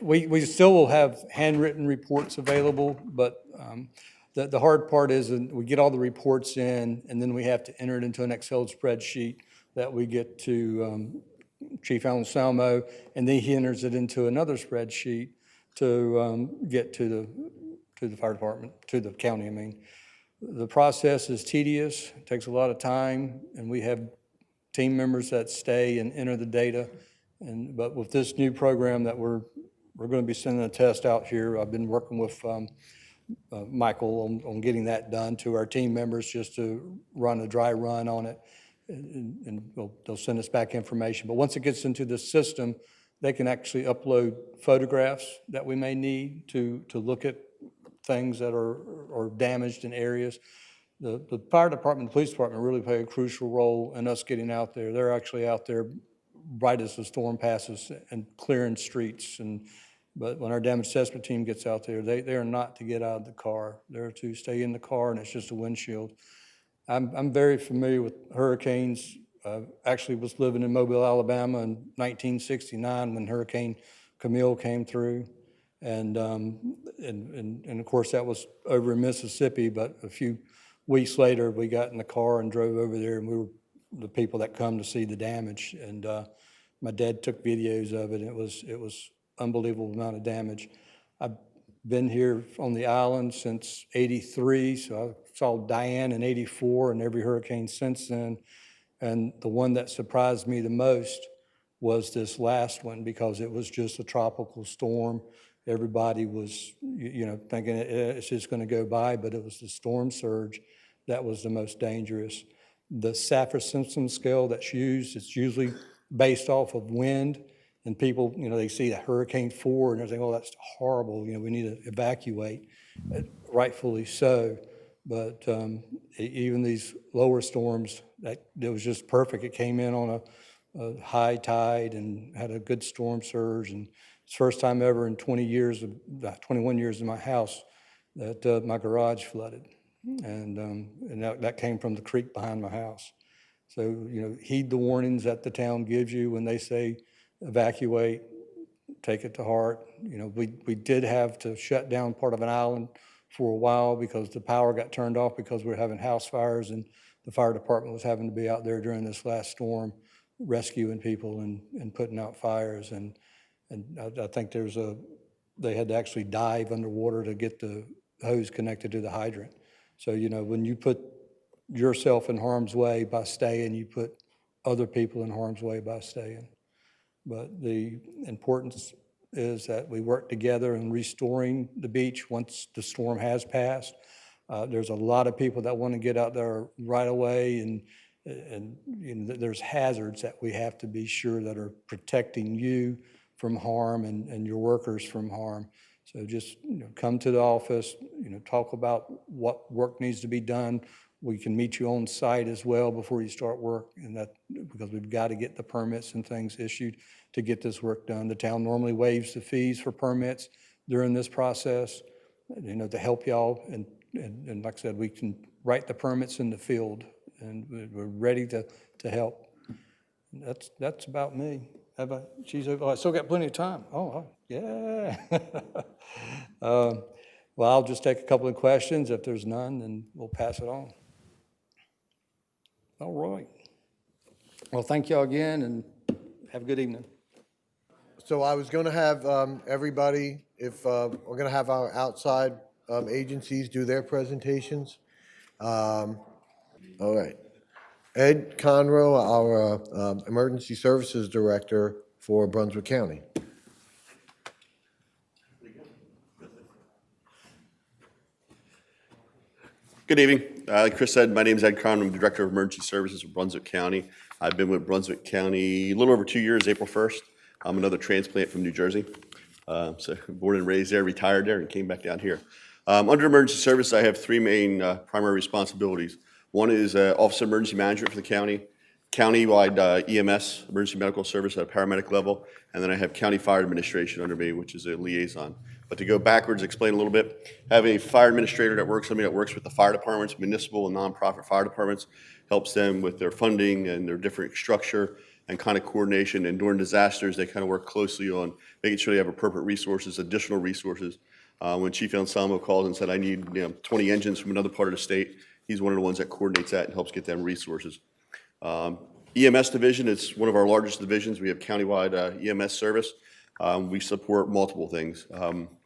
we still will have handwritten reports available, but the hard part is we get all the reports in, and then we have to enter it into an Excel spreadsheet that we get to Chief Alan Salmo, and then he enters it into another spreadsheet to get to the fire department, to the county, I mean. The process is tedious, takes a lot of time, and we have team members that stay and enter the data. But with this new program that we're going to be sending a test out here, I've been working with Michael on getting that done to our team members, just to run a dry run on it, and they'll send us back information. But once it gets into the system, they can actually upload photographs that we may need to look at things that are damaged in areas. The fire department, the police department really play a crucial role in us getting out there. They're actually out there right as the storm passes and clearing streets. But when our damage assessment team gets out there, they are not to get out of the car. They're to stay in the car, and it's just a windshield. I'm very familiar with hurricanes. Actually was living in Mobile, Alabama in 1969 when Hurricane Camille came through. And of course, that was over in Mississippi, but a few weeks later, we got in the car and drove over there, and we were the people that come to see the damage. And my dad took videos of it, and it was unbelievable amount of damage. I've been here on the island since '83, so I saw Diane in '84 and every hurricane since then. And the one that surprised me the most was this last one, because it was just a tropical storm. Everybody was, thinking it's just going to go by, but it was the storm surge that was the most dangerous. The Saffir-Simpson scale that's used, it's usually based off of wind, and people, they see the Hurricane 4 and they're thinking, oh, that's horrible, we need to evacuate, rightfully so. But even these lower storms, it was just perfect. It came in on a high tide and had a good storm surge, and it's the first time ever in 21 years in my house that my garage flooded. And that came from the creek behind my house. So, heed the warnings that the town gives you when they say evacuate, take it to heart. We did have to shut down part of an island for a while because the power got turned off because we were having house fires, and the fire department was having to be out there during this last storm rescuing people and putting out fires. And I think they had to actually dive underwater to get the hose connected to the hydrant. So, when you put yourself in harm's way by staying, you put other people in harm's way by staying. But the importance is that we work together in restoring the beach once the storm has passed. There's a lot of people that want to get out there right away, and there's hazards that we have to be sure that are protecting you from harm and your workers from harm. So just come to the office, talk about what work needs to be done. We can meet you on site as well before you start work, and that because we've got to get the permits and things issued to get this work done. The town normally waives the fees for permits during this process, to help y'all. And like I said, we can write the permits in the field, and we're ready to help. That's about me. Have I, oh, I still got plenty of time. Oh, yeah. Well, I'll just take a couple of questions. If there's none, then we'll pass it on. All right. Well, thank y'all again, and have a good evening. So I was going to have everybody, if we're going to have our outside agencies do their presentations. All right. Ed Conroe, our Emergency Services Director for Brunswick County. Good evening. Like Chris said, my name is Ed Conroe. I'm the Director of Emergency Services for Brunswick County. I've been with Brunswick County a little over 2 years, April 1st. I'm another transplant from New Jersey. So born and raised there, retired there, and came back down here. Under emergency service, I have three main primary responsibilities. One is Office of Emergency Management for the county, countywide EMS, emergency medical service at a paramedic level, and then I have County Fire Administration under me, which is a liaison. But to go backwards, explain a little bit, I have a fire administrator that works with the fire departments, municipal and nonprofit fire departments, helps them with their funding and their different structure and kind of coordination. And during disasters, they kind of work closely on making sure they have appropriate resources, additional resources. When Chief Anselmo called and said, I need 20 engines from another part of the state, he's one of the ones that coordinates that and helps get them resources. EMS division is one of our largest divisions. We have countywide EMS service. We support multiple things.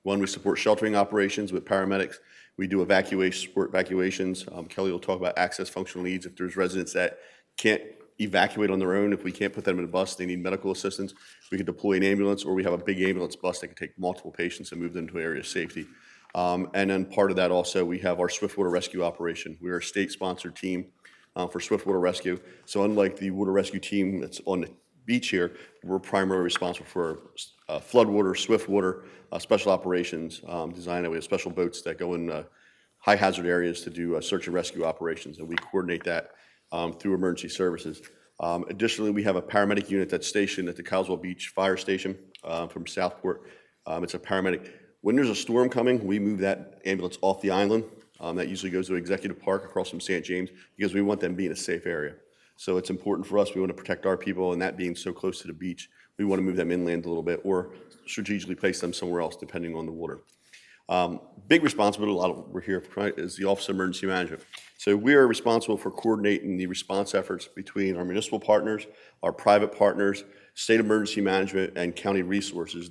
One, we support sheltering operations with paramedics. We do support evacuations. Kelly will talk about access functional needs. If there's residents that can't evacuate on their own, if we can't put them in a bus, they need medical assistance, we can deploy an ambulance, or we have a big ambulance bus that can take multiple patients and move them to an area of safety. And then part of that also, we have our swiftwater rescue operation. We're a state-sponsored team for swiftwater rescue. So unlike the water rescue team that's on the beach here, we're primarily responsible for floodwater, swiftwater, special operations design. We have special boats that go in high hazard areas to do search and rescue operations, and we coordinate that through emergency services. Additionally, we have a paramedic unit that's stationed at the Cowswell Beach Fire Station from Southport. It's a paramedic. When there's a storm coming, we move that ambulance off the island. That usually goes to Executive Park across from St. James because we want them to be in a safe area. So it's important for us. We want to protect our people, and that being so close to the beach, we want to move them inland a little bit or strategically place them somewhere else depending on the water. Big responsibility, we're here for, is the Office of Emergency Management. So we are responsible for coordinating the response efforts between our municipal partners, our private partners, state emergency management, and county resources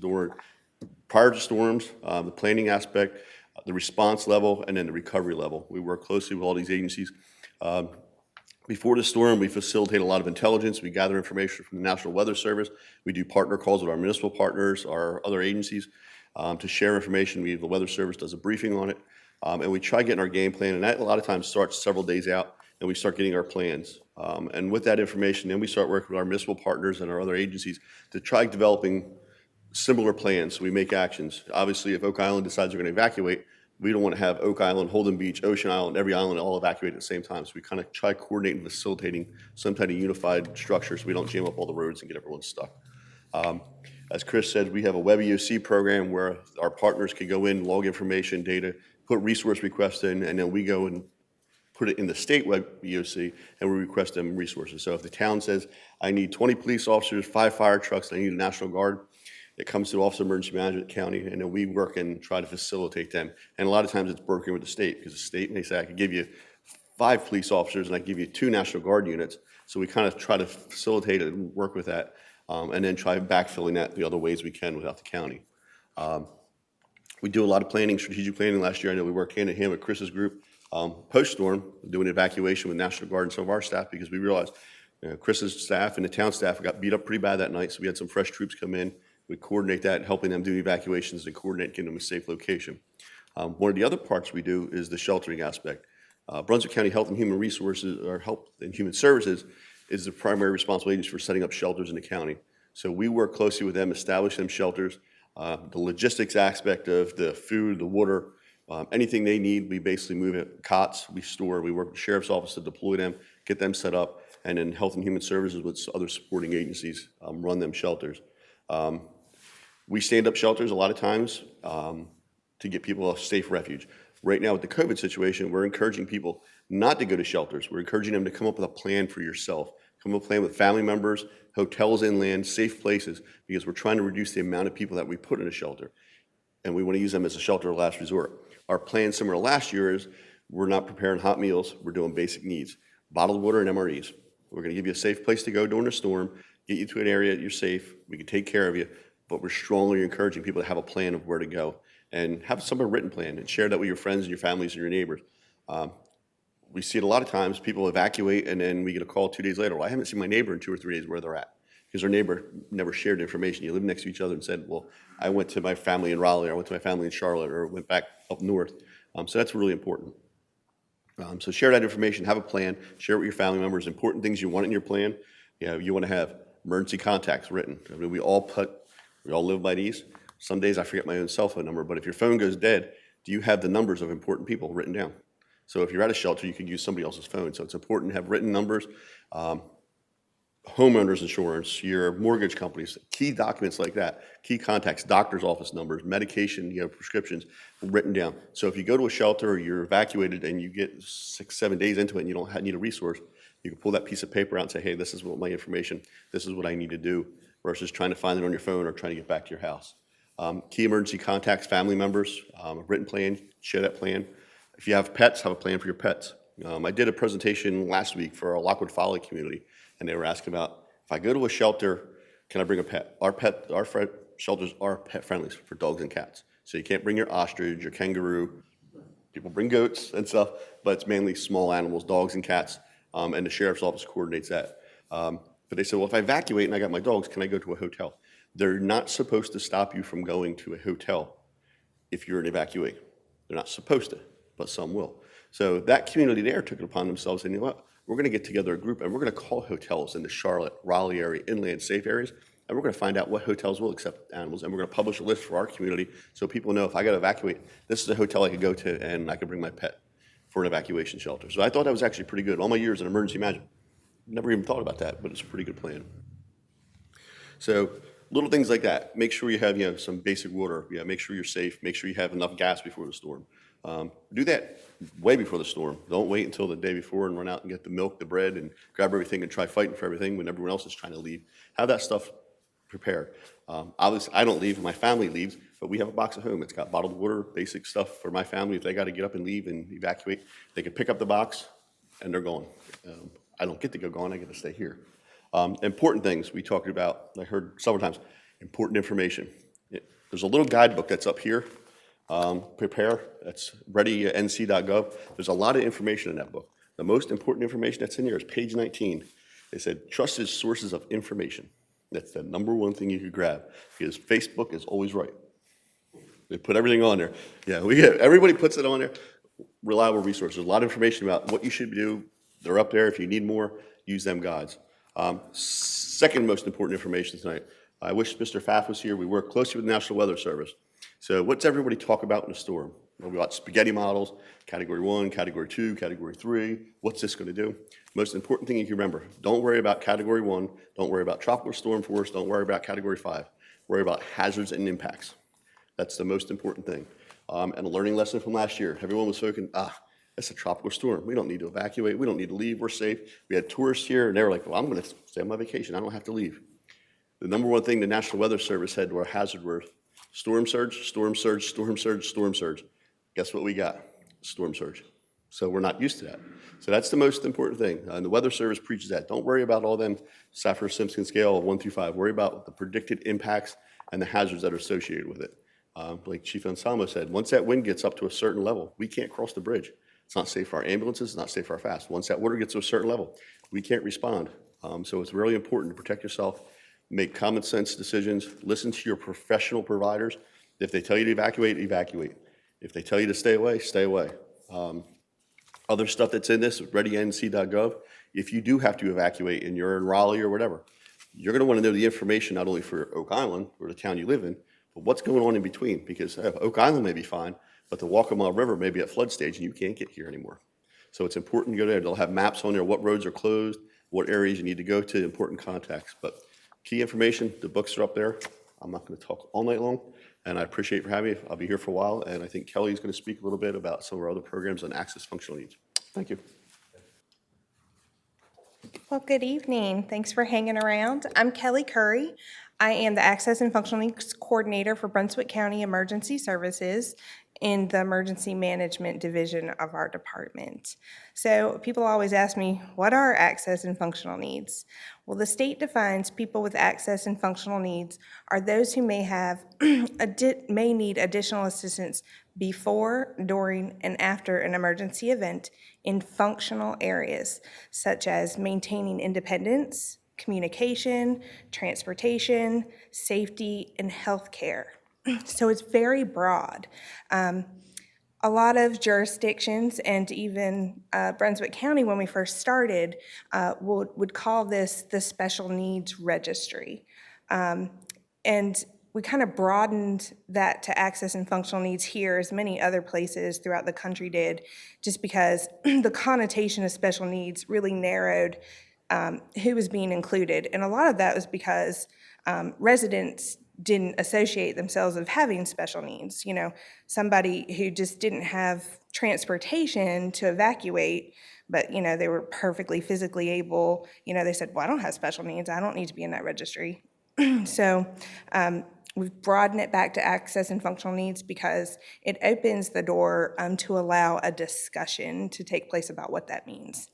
prior to storms, the planning aspect, the response level, and then the recovery level. We work closely with all these agencies. Before the storm, we facilitate a lot of intelligence. We gather information from the National Weather Service. We do partner calls with our municipal partners, our other agencies to share information. The Weather Service does a briefing on it. And we try getting our game plan, and that a lot of times starts several days out, and we start getting our plans. And with that information, then we start working with our municipal partners and our other agencies to try developing similar plans. So we make actions. Obviously, if Oak Island decides they're going to evacuate, we don't want to have Oak Island, Holden Beach, Ocean Island, every island all evacuate at the same time. So we kind of try coordinating and facilitating some kind of unified structure so we don't jam up all the roads and get everyone stuck. As Chris said, we have a web EOC program where our partners can go in, log information, data, put resource requests in, and then we go and put it in the state web EOC, and we request them resources. So if the town says, I need 20 police officers, 5 fire trucks, I need a National Guard, it comes to Office of Emergency Management County, and then we work and try to facilitate them. And a lot of times it's working with the state, because the state may say, I could give you 5 police officers and I give you 2 National Guard units. So we kind of try to facilitate it and work with that, and then try backfilling that the other ways we can without the county. We do a lot of planning, strategic planning. Last year, I know we worked hand in hand with Chris's group, post-storm, doing evacuation with National Guard and some of our staff, because we realized Chris's staff and the town staff got beat up pretty bad that night, so we had some fresh troops come in. We coordinate that, helping them do evacuations and coordinate getting them a safe location. One of the other parts we do is the sheltering aspect. Brunswick County Health and Human Resources, or Health and Human Services, is the primary responsible agency for setting up shelters in the county. So we work closely with them, establish them shelters, the logistics aspect of the food, the water, anything they need, we basically move it. Cots, we store, we work with the Sheriff's Office to deploy them, get them set up, and then Health and Human Services with other supporting agencies run them shelters. We stand up shelters a lot of times to get people a safe refuge. Right now with the COVID situation, we're encouraging people not to go to shelters. We're encouraging them to come up with a plan for yourself. Come up with a plan with family members, hotels inland, safe places, because we're trying to reduce the amount of people that we put in a shelter. And we want to use them as a shelter of last resort. Our plan similar to last year is we're not preparing hot meals, we're doing basic needs. Bottled water and MREs. We're going to give you a safe place to go during a storm, get you to an area that you're safe, we can take care of you, but we're strongly encouraging people to have a plan of where to go and have some written plan and share that with your friends and your families and your neighbors. We see it a lot of times, people evacuate and then we get a call 2 days later, well, I haven't seen my neighbor in 2 or 3 days where they're at. Because their neighbor never shared information. You live next to each other and said, well, I went to my family in Raleigh, or I went to my family in Charlotte, or went back up north. So that's really important. So share that information, have a plan, share it with your family members, important things you want in your plan. You know, you want to have emergency contacts written. I mean, we all live by these. Some days I forget my own cell phone number, but if your phone goes dead, do you have the numbers of important people written down? So if you're at a shelter, you could use somebody else's phone. So it's important to have written numbers. Homeowners insurance, your mortgage companies, key documents like that, key contacts, doctor's office numbers, medication, prescriptions written down. So if you go to a shelter or you're evacuated and you get 6, 7 days into it and you don't need a resource, you can pull that piece of paper out and say, hey, this is what my information, this is what I need to do, versus trying to find it on your phone or trying to get back to your house. Key emergency contacts, family members, a written plan, share that plan. If you have pets, have a plan for your pets. I did a presentation last week for our Lockwood Folly community, and they were asking about, if I go to a shelter, can I bring a pet? Our shelters are pet friendly for dogs and cats. So you can't bring your ostrich, your kangaroo. People bring goats and stuff, but it's mainly small animals, dogs and cats, and the sheriff's office coordinates that. But they said, well, if I evacuate and I got my dogs, can I go to a hotel? They're not supposed to stop you from going to a hotel if you're an evacuee. They're not supposed to, but some will. So that community there took it upon themselves, and you know what? We're going to get together a group, and we're going to call hotels in the Charlotte, Raleigh area, inland safe areas, and we're going to find out what hotels will accept animals, and we're going to publish a list for our community so people know if I got to evacuate, this is a hotel I could go to, and I could bring my pet for an evacuation shelter. So I thought that was actually pretty good. All my years in emergency management, never even thought about that, but it's a pretty good plan. So little things like that. Make sure you have some basic water. Make sure you're safe. Make sure you have enough gas before the storm. Do that way before the storm. Don't wait until the day before and run out and get the milk, the bread, and grab everything and try fighting for everything when everyone else is trying to leave. Have that stuff prepared. Obviously, I don't leave, my family leaves, but we have a box at home. It's got bottled water, basic stuff for my family. If they got to get up and leave and evacuate, they can pick up the box and they're gone. I don't get to go gone, I get to stay here. Important things we talked about, I heard several times, important information. There's a little guidebook that's up here. Prepare, that's ready@nc.gov. There's a lot of information in that book. The most important information that's in here is page 19. They said, trusted sources of information. That's the number one thing you could grab, because Facebook is always right. They put everything on there. Everybody puts it on there. Reliable resources, a lot of information about what you should do. They're up there. If you need more, use them guides. Second most important information tonight. I wish Mr. Pfaff was here. We work closely with the National Weather Service. So what's everybody talk about in a storm? Well, we got spaghetti models, category 1, category 2, category 3. What's this going to do? Most important thing you can remember, don't worry about category 1. Don't worry about tropical storm force. Don't worry about category 5. Worry about hazards and impacts. That's the most important thing. And a learning lesson from last year. Everyone was thinking, it's a tropical storm. We don't need to evacuate. We don't need to leave. We're safe. We had tourists here, and they were like, well, I'm going to stay on my vacation. I don't have to leave. The number one thing the National Weather Service said to our hazard were storm surge, storm surge, storm surge, storm surge. Guess what we got? Storm surge. So we're not used to that. So that's the most important thing. And the Weather Service preaches that. Don't worry about all them Saffir-Simpson scale of 1 through 5. Worry about the predicted impacts and the hazards that are associated with it. Like Chief Anselmo said, once that wind gets up to a certain level, we can't cross the bridge. It's not safe for our ambulances. It's not safe for our fast. Once that water gets to a certain level, we can't respond. So it's really important to protect yourself, make common sense decisions, listen to your professional providers. If they tell you to evacuate, evacuate. If they tell you to stay away, stay away. Other stuff that's in this, readync.gov, if you do have to evacuate and you're in Raleigh or whatever, you're going to want to know the information not only for Oak Island or the town you live in, but what's going on in between, because Oak Island may be fine, but the Waccamaw River may be at flood stage and you can't get here anymore. So it's important to go there. They'll have maps on there, what roads are closed, what areas you need to go to, important contacts. But key information, the books are up there. I'm not going to talk all night long. and I appreciate for having me. I'll be here for a while, and I think Kelly's going to speak a little bit about some of our other programs on access functional needs. Thank you. Well, good evening. Thanks for hanging around. I'm Kelly Curry. I am the Access and Functional Needs Coordinator for Brunswick County Emergency Services in the Emergency Management Division of our department. So people always ask me, what are access and functional needs? Well, the state defines people with access and functional needs are those who may have may need additional assistance before, during, and after an emergency event in functional areas such as maintaining independence, communication, transportation, safety, and healthcare. So it's very broad. A lot of jurisdictions and even Brunswick County, when we first started, would call this the Special Needs Registry. And we kind of broadened that to access and functional needs here, as many other places throughout the country did, just because the connotation of special needs really narrowed who was being included. And a lot of that was because residents didn't associate themselves with having special needs. You know, somebody who just didn't have transportation to evacuate, but, you know, they were perfectly physically able, you know, they said, well, I don't have special needs. I don't need to be in that registry. So we've broadened it back to access and functional needs because it opens the door to allow a discussion to take place about what that means.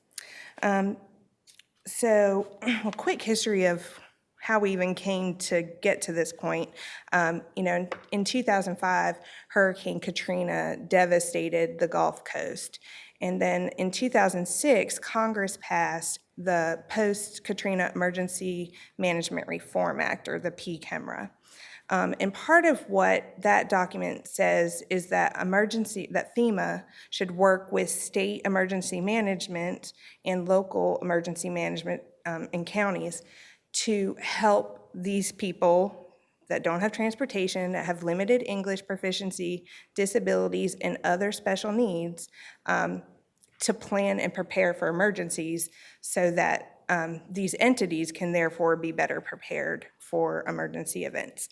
So a quick history of how we even came to get to this point. You know, in 2005, Hurricane Katrina devastated the Gulf Coast. And then in 2006, Congress passed the Post-Katrina Emergency Management Reform Act, or the PCEMRA. And part of what that document says is that FEMA should work with state emergency management and local emergency management in counties to help these people that don't have transportation, that have limited English proficiency, disabilities, and other special needs, to plan and prepare for emergencies so that these entities can therefore be better prepared for emergency events.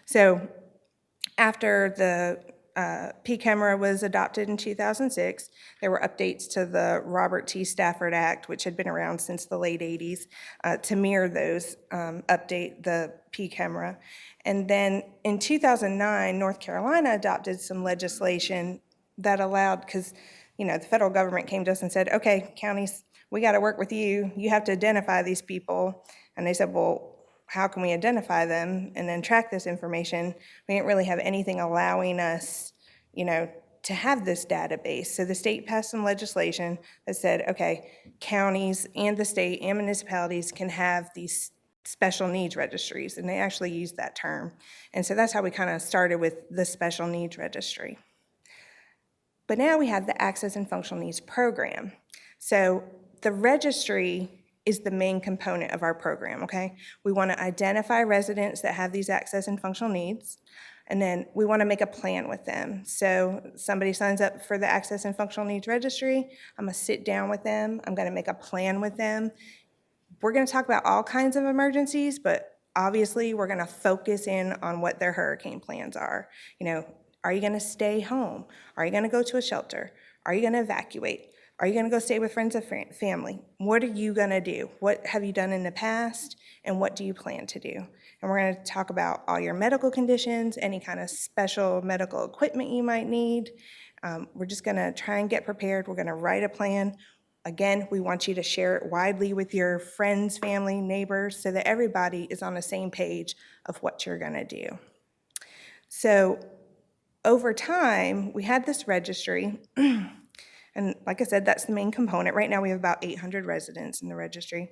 So after the PCEMRA was adopted in 2006, there were updates to the Robert T. Stafford Act, which had been around since the late 80s, to mirror those, update the PCEMRA. And then in 2009, North Carolina adopted some legislation that allowed, because, you know, the federal government came to us and said, okay, counties, we got to work with you. You have to identify these people. And they said, well, how can we identify them and then track this information? We didn't really have anything allowing us, you know, to have this database. So the state passed some legislation that said, okay, counties and the state and municipalities can have these special needs registries, and they actually used that term. And so that's how we kind of started with the special needs registry. But now we have the Access and Functional Needs Program. So the registry is the main component of our program, okay? We want to identify residents that have these access and functional needs, and then we want to make a plan with them. So somebody signs up for the Access and Functional Needs Registry, I'm going to sit down with them, I'm going to make a plan with them. We're going to talk about all kinds of emergencies, but obviously we're going to focus in on what their hurricane plans are. You know, are you going to stay home? Are you going to go to a shelter? Are you going to evacuate? Are you going to go stay with friends or family? What are you going to do? What have you done in the past, and what do you plan to do? And we're going to talk about all your medical conditions, any kind of special medical equipment you might need. We're just going to try and get prepared. We're going to write a plan. Again, we want you to share it widely with your friends, family, neighbors, so that everybody is on the same page of what you're going to do. So over time, we had this registry. And like I said, that's the main component. Right now, we have about 800 residents in the registry.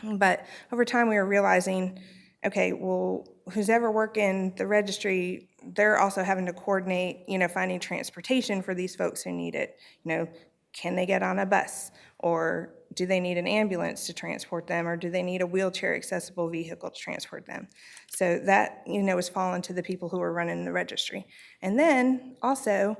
But over time, we were realizing, okay, well, who's ever working the registry, they're also having to coordinate, you know, finding transportation for these folks who need it. You know, can they get on a bus? Or do they need an ambulance to transport them? Or do they need a wheelchair accessible vehicle to transport them? So that, you know, was falling to the people who were running the registry. And then also,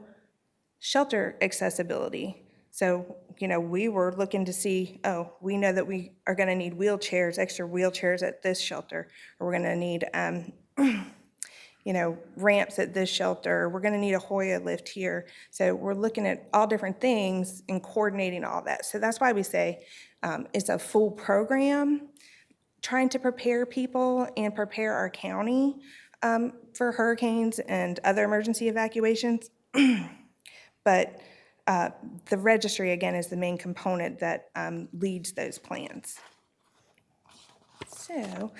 shelter accessibility. So, you know, we were looking to see, oh, we know that we are going to need wheelchairs, extra wheelchairs at this shelter, or we're going to need, ramps at this shelter, we're gonna need a Hoya lift here. So we're looking at all different things and coordinating all that. So that's why we say it's a full program, trying to prepare people and prepare our county for hurricanes and other emergency evacuations. But the registry, again, is the main component that leads those plans. So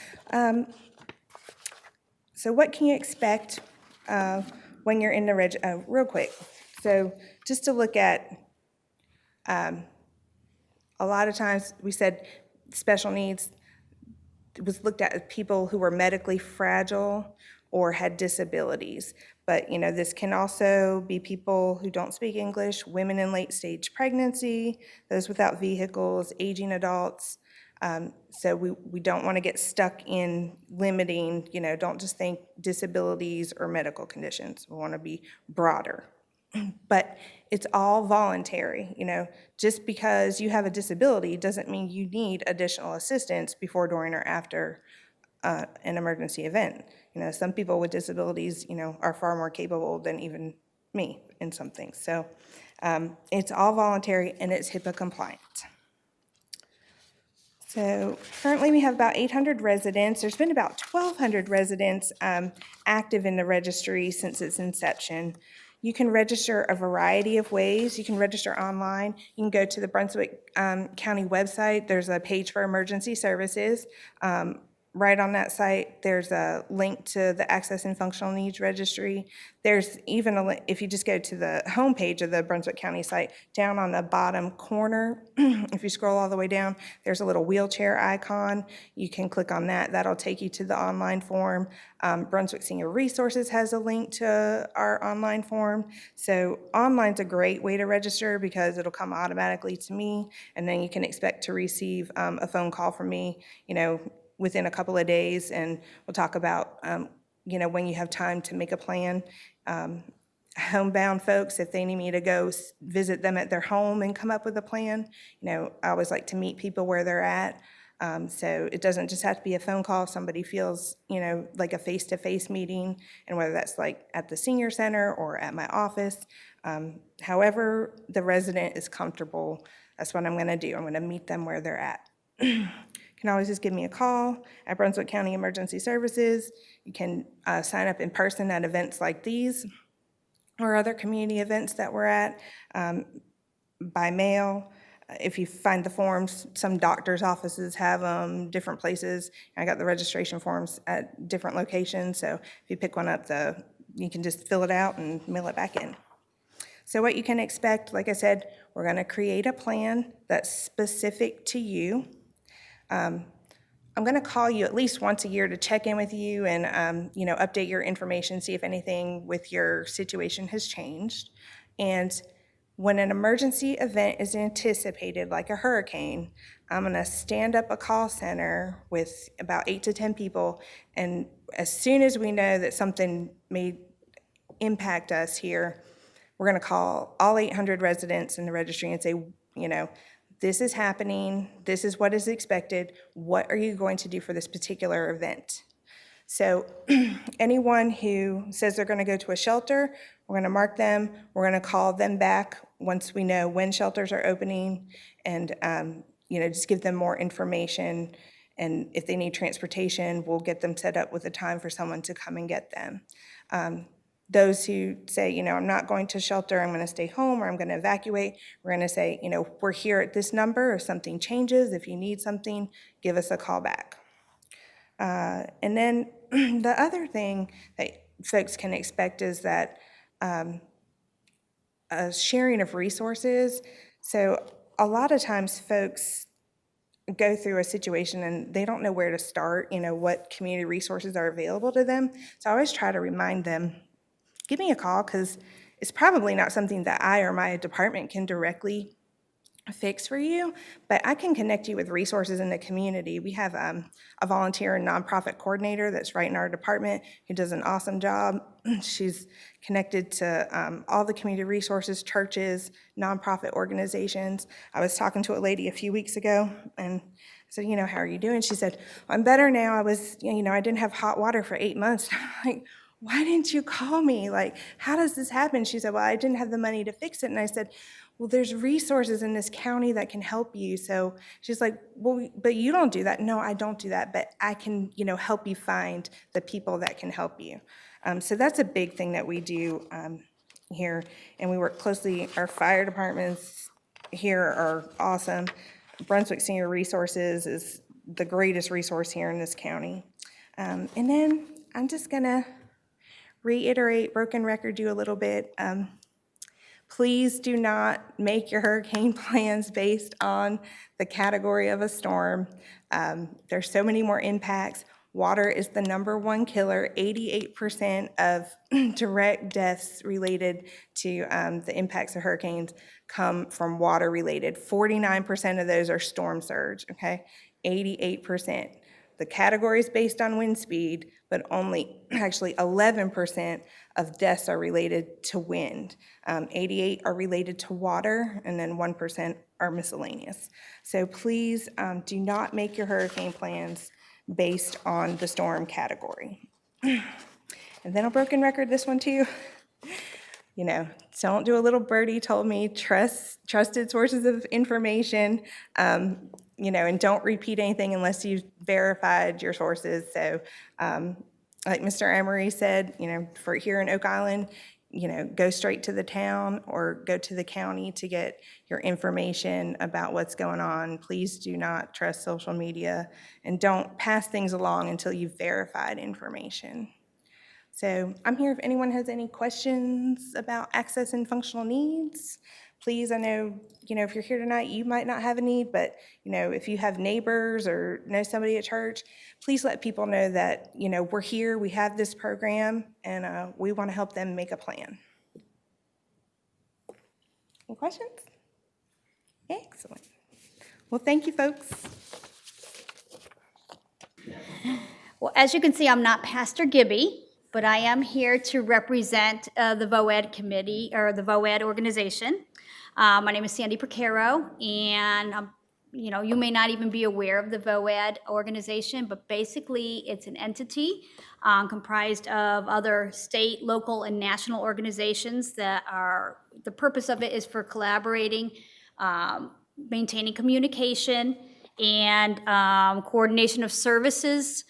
what can you expect when you're in the real quick. So just to look at, a lot of times we said special needs was looked at as people who were medically fragile or had disabilities. But, this can also be people who don't speak English, women in late-stage pregnancy, those without vehicles, aging adults. So we don't want to get stuck in limiting, don't just think disabilities or medical conditions. We want to be broader. But it's all voluntary, Just because you have a disability doesn't mean you need additional assistance before, during, or after an emergency event. Some people with disabilities, are far more capable than even me in some things. So it's all voluntary and it's HIPAA compliant. So currently we have about 800 residents. There's been about 1,200 residents active in the registry since its inception. You can register a variety of ways. You can register online. You can go to the Brunswick County website. There's a page for emergency services. Right on that site, there's a link to the Access and Functional Needs Registry. There's even a link, if you just go to the homepage of the Brunswick County site, down on the bottom corner, if you scroll all the way down, there's a little wheelchair icon. You can click on that. That'll take you to the online form. Brunswick Senior Resources has a link to our online form. So online's a great way to register because it'll come automatically to me, and then you can expect to receive a phone call from me, within a couple of days, and we'll talk about, when you have time to make a plan. Homebound folks, if they need me to go visit them at their home and come up with a plan, I always like to meet people where they're at. So it doesn't just have to be a phone call if somebody feels, like a face-to-face meeting, and whether that's like at the senior center or at my office. However the resident is comfortable, that's what I'm gonna do. I'm gonna meet them where they're at. You can always just give me a call at Brunswick County Emergency Services. You can sign up in person at events like these or other community events that we're at by mail. If you find the forms, some doctor's offices have them, different places. I got the registration forms at different locations, so if you pick one up, you can just fill it out and mail it back in. So what you can expect, like I said, we're gonna create a plan that's specific to you. I'm gonna call you at least once a year to check in with you and, update your information, see if anything with your situation has changed. And when an emergency event is anticipated, like a hurricane, I'm gonna stand up a call center with about 8 to 10 people, and as soon as we know that something may impact us here, we're gonna call all 800 residents in the registry and say, this is happening, this is what is expected, what are you going to do for this particular event? So anyone who says they're gonna go to a shelter, we're gonna mark them, we're gonna call them back once we know when shelters are opening, and just give them more information, and if they need transportation, we'll get them set up with a time for someone to come and get them. Those who say, I'm not going to shelter, I'm gonna stay home, or I'm gonna evacuate, we're gonna say, we're here at this number. If something changes, if you need something, give us a call back. And then the other thing that folks can expect is that a sharing of resources. So a lot of times folks go through a situation and they don't know where to start, what community resources are available to them. So I always try to remind them, give me a call, because it's probably not something that I or my department can directly fix for you, but I can connect you with resources in the community. We have a volunteer and nonprofit coordinator that's right in our department who does an awesome job. She's connected to all the community resources, churches, nonprofit organizations. I was talking to a lady a few weeks ago, and I said, how are you doing? She said, I'm better now. I didn't have hot water for 8 months. I'm like, why didn't you call me? Like, how does this happen? She said, well, I didn't have the money to fix it. And I said, well, there's resources in this county that can help you. So she's like, well, but you don't do that. No, I don't do that, but I can, help you find the people that can help you. So that's a big thing that we do here, and we work closely. Our fire departments here are awesome. Brunswick Senior Resources is the greatest resource here in this county. And then I'm just gonna reiterate, broken record you a little bit. Please do not make your hurricane plans based on the category of a storm. There's so many more impacts. Water is the #1 killer. 88% of direct deaths related to the impacts of hurricanes come from water related. 49% of those are storm surge, okay? 88%. The category is based on wind speed, but only actually 11% of deaths are related to wind. 88 are related to water, and then 1% are miscellaneous. So please do not make your hurricane plans based on the storm category. And then I'll broken record this one too. Don't do a little birdie told me, trusted sources of information, and don't repeat anything unless you've verified your sources. So like Mr. Emery said, for here in Oak Island, go straight to the town or go to the county to get your information about what's going on. Please do not trust social media, and don't pass things along until you've verified information. So I'm here if anyone has any questions about access and functional needs. Please, I know, if you're here tonight, you might not have a need, but, if you have neighbors or know somebody at church, please let people know that, we're here, we have this program, and we want to help them make a plan. Any questions? Excellent. Well, thank you, folks. Well, as you can see, I'm not Pastor Gibby, but I am here to represent the VOED committee, or the VOED organization. My name is Sandy Percaro, and you may not even be aware of the VOED organization, but basically it's an entity comprised of other state, local, and national organizations that are, the purpose of it is for collaborating, maintaining communication, and coordination of services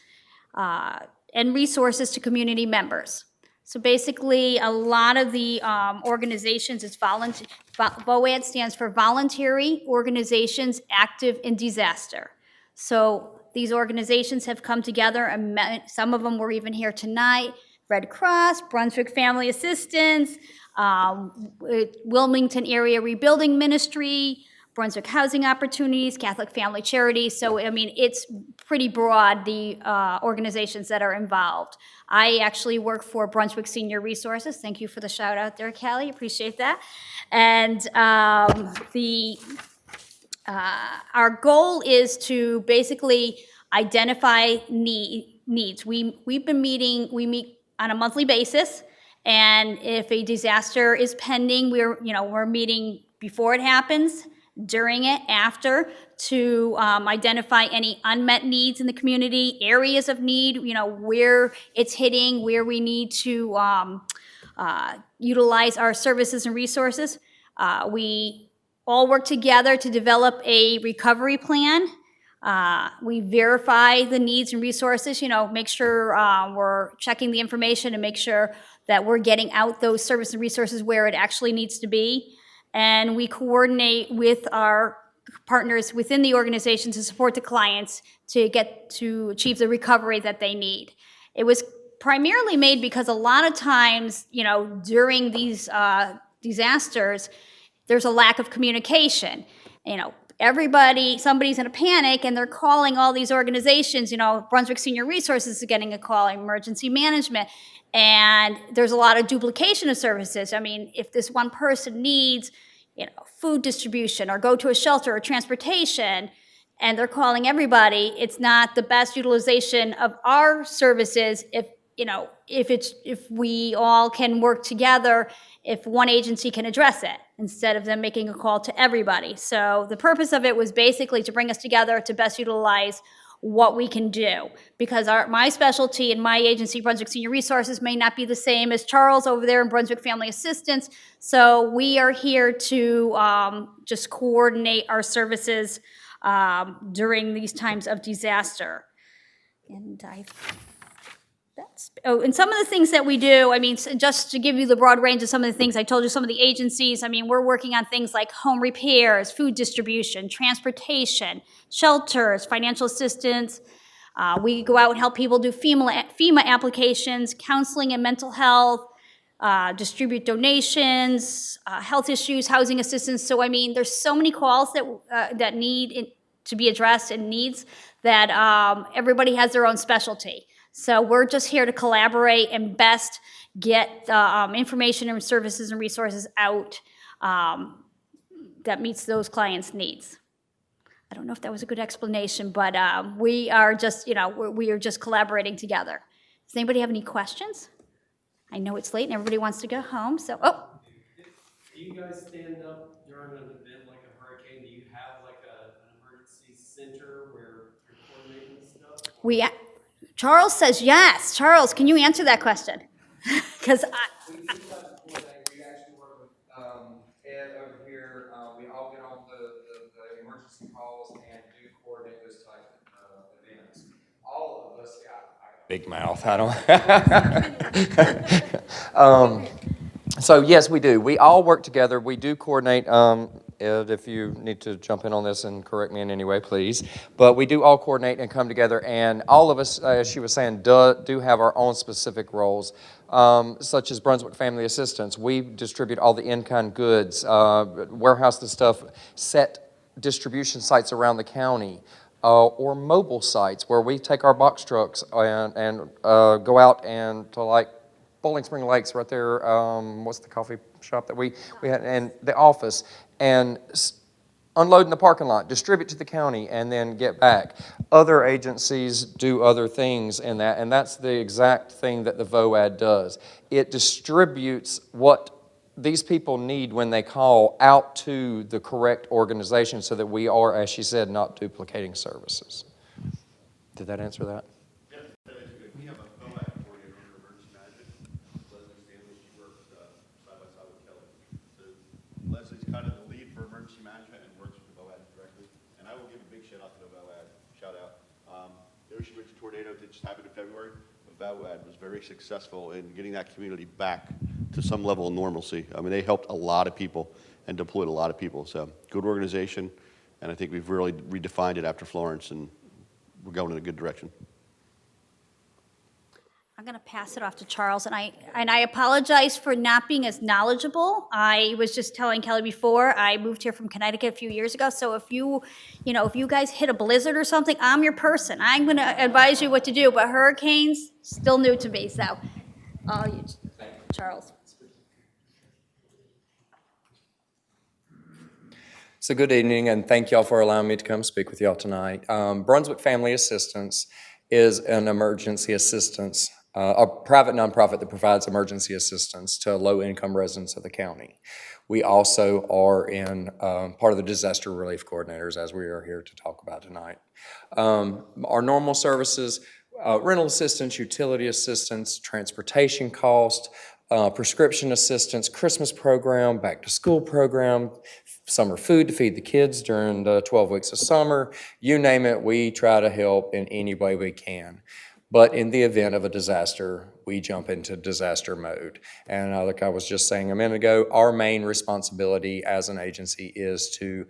and resources to community members. So basically, a lot of the organizations is volunteer. VOAD stands for Voluntary Organizations Active in Disaster. So these organizations have come together, and some of them were even here tonight. Red Cross, Brunswick Family Assistance, Wilmington Area Rebuilding Ministry, Brunswick Housing Opportunities, Catholic Family Charities. So, it's pretty broad, the organizations that are involved. I actually work for Brunswick Senior Resources. Thank you for the shout out there, Callie, appreciate that. And our goal is to basically identify needs. We meet on a monthly basis, and if a disaster is pending, we're meeting before it happens, during it, after, to identify any unmet needs in the community, areas of need, where it's hitting, where we need to utilize our services and resources. We all work together to develop a recovery plan. We verify the needs and resources, make sure we're checking the information and make sure that we're getting out those services and resources where it actually needs to be. And we coordinate with our partners within the organization to support the clients to achieve the recovery that they need. It was primarily made because a lot of times, during these disasters, there's a lack of communication. Somebody's in a panic and they're calling all these organizations. Brunswick Senior Resources is getting a call, emergency management, and there's a lot of duplication of services. If this one person needs, food distribution or go to a shelter or transportation, and they're calling everybody, it's not the best utilization of our services if we all can work together, if one agency can address it, instead of them making a call to everybody. So the purpose of it was basically to bring us together to best utilize what we can do. Because my specialty in my agency, Brunswick Senior Resources, may not be the same as Charles over there in Brunswick Family Assistance. So we are here to just coordinate our services during these times of disaster. And and some of the things that we do, I mean, just to give you the broad range of some of the things, I told you some of the agencies, I mean, we're working on things like home repairs, food distribution, transportation, shelters, financial assistance. We go out and help people do FEMA applications, counseling and mental health, distribute donations, health issues, housing assistance. So, I mean, there's so many calls that need to be addressed and needs that everybody has their own specialty. So we're just here to collaborate and best get information and services and resources out that meets those clients' needs. I don't know if that was a good explanation, but we are just, we are just collaborating together. Does anybody have any questions? I know it's late and everybody wants to go home, so, Do you guys stand up during an event like a hurricane? Do you have like an emergency center where you're coordinating stuff? Charles says yes. Charles, can you answer that question? Because We do touch coordinate. We actually work with Ed over here. We all get on the emergency calls and do coordinate those type of events. All of us, big mouth. I don't. So yes, we do. We all work together. We do coordinate. Ed, if you need to jump in on this and correct me in any way, please. But we do all coordinate and come together, and all of us, as she was saying, do have our own specific roles, such as Brunswick Family Assistance. We distribute all the in-kind goods, warehouse the stuff, set distribution sites around the county, or mobile sites where we take our box trucks and go out and to like Bowling Spring Lakes right there, what's the coffee shop that we had, and the office, and unload in the parking lot, distribute to the county, and then get back. Other agencies do other things in that, and that's the exact thing that the VOAD does. It distributes what these people need when they call out to the correct organization so that we are, as she said, not duplicating services. Did that answer that? We have a VOAD coordinator under emergency management, Leslie Stanley. She works side by side with Kelly. So Leslie's kind of the lead for emergency management and works with the VOAD directly. And I will give a big shout out to the VOAD. Shout out. The Ocean Ridge tornado that just happened in February. The VOAD was very successful in getting that community back to some level of normalcy. I mean, they helped a lot of people and deployed a lot of people. So good organization, and I think we've really redefined it after Florence, and we're going in a good direction. I'm going to pass it off to Charles, and I apologize for not being as knowledgeable. I was just telling Kelly before, I moved here from Connecticut a few years ago, so if you guys hit a blizzard or something, I'm your person. I'm going to advise you what to do, but hurricanes, still new to me, so, Charles. So good evening, and thank y'all for allowing me to come speak with y'all tonight. Brunswick Family Assistance is an emergency assistance, a private nonprofit that provides emergency assistance to low-income residents of the county. We also are in part of the disaster relief coordinators, as we are here to talk about tonight. Our normal services, rental assistance, utility assistance, transportation cost, prescription assistance, Christmas program, back-to-school program, summer food to feed the kids during the 12 weeks of summer. You name it, we try to help in any way we can. But in the event of a disaster, we jump into disaster mode. And like I was just saying a minute ago, our main responsibility as an agency is to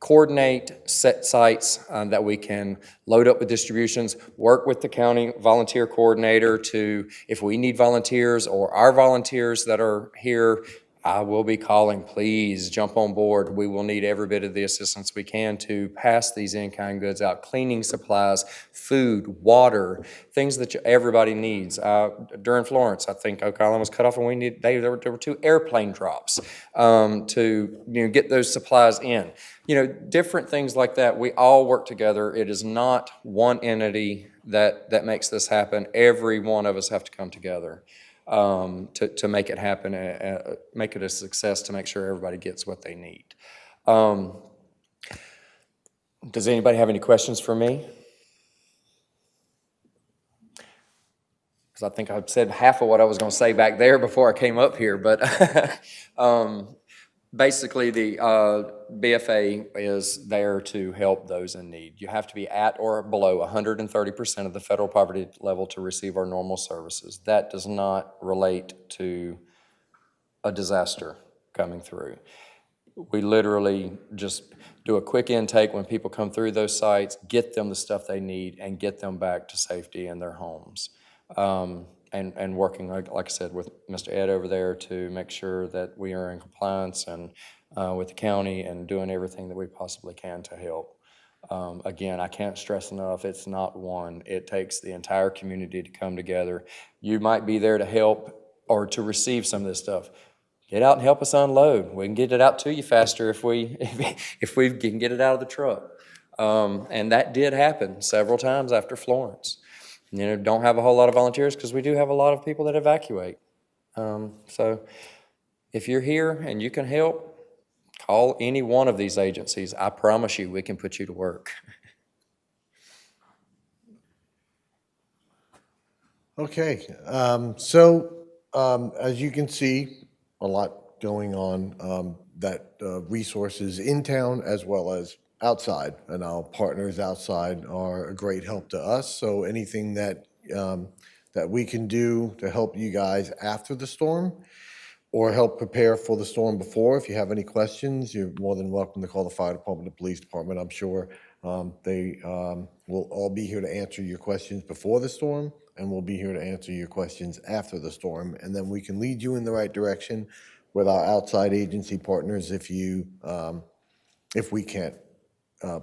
coordinate, set sites that we can load up with distributions, work with the county volunteer coordinator to, if we need volunteers or our volunteers that are here, I will be calling, please jump on board. We will need every bit of the assistance we can to pass these in-kind goods out, cleaning supplies, food, water, things that everybody needs. During Florence, I think Oak Island was cut off and there were 2 airplane drops to get those supplies in. Different things like that. We all work together. It is not one entity that makes this happen. Every one of us have to come together to make it happen, make it a success, to make sure everybody gets what they need. Does anybody have any questions for me? because I think I said half of what I was going to say back there before I came up here, but basically, the BFA is there to help those in need. You have to be at or below 130% of the federal poverty level to receive our normal services. That does not relate to a disaster coming through. We literally just do a quick intake when people come through those sites, get them the stuff they need, and get them back to safety in their homes. And working, like I said, with Mr. Ed over there to make sure that we are in compliance and with the county and doing everything that we possibly can to help. Again, I can't stress enough, it's not one. It takes the entire community to come together. You might be there to help or to receive some of this stuff. Get out and help us unload. We can get it out to you faster if we can get it out of the truck. And that did happen several times after Florence. You know, don't have a whole lot of volunteers because we do have a lot of people that evacuate. So if you're here and you can help, call any one of these agencies. I promise you, we can put you to work. Okay, as you can see, a lot going on, that resources in town as well as outside, and our partners outside are a great help to us. So anything that that we can do to help you guys after the storm or help prepare for the storm before, if you have any questions, you're more than welcome to call the fire department, the police department. I'm sure they will all be here to answer your questions before the storm, and we'll be here to answer your questions after the storm. And then we can lead you in the right direction with our outside agency partners if we can't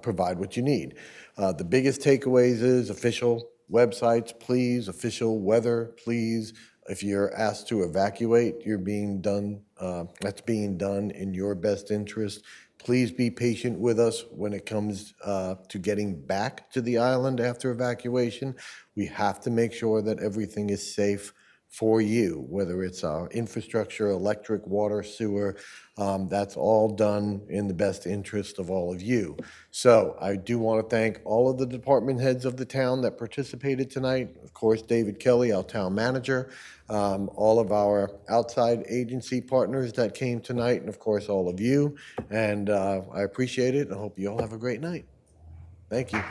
provide what you need. The biggest takeaways is official websites, please, official weather, please. If you're asked to evacuate, you're being done, that's being done in your best interest. Please be patient with us when it comes to getting back to the island after evacuation. We have to make sure that everything is safe for you, whether it's our infrastructure, electric, water, sewer, that's all done in the best interest of all of you. So I do want to thank all of the department heads of the town that participated tonight. Of course, David Kelly, our town manager, all of our outside agency partners that came tonight, and of course, all of you. And I appreciate it. I hope you all have a great night. Thank you.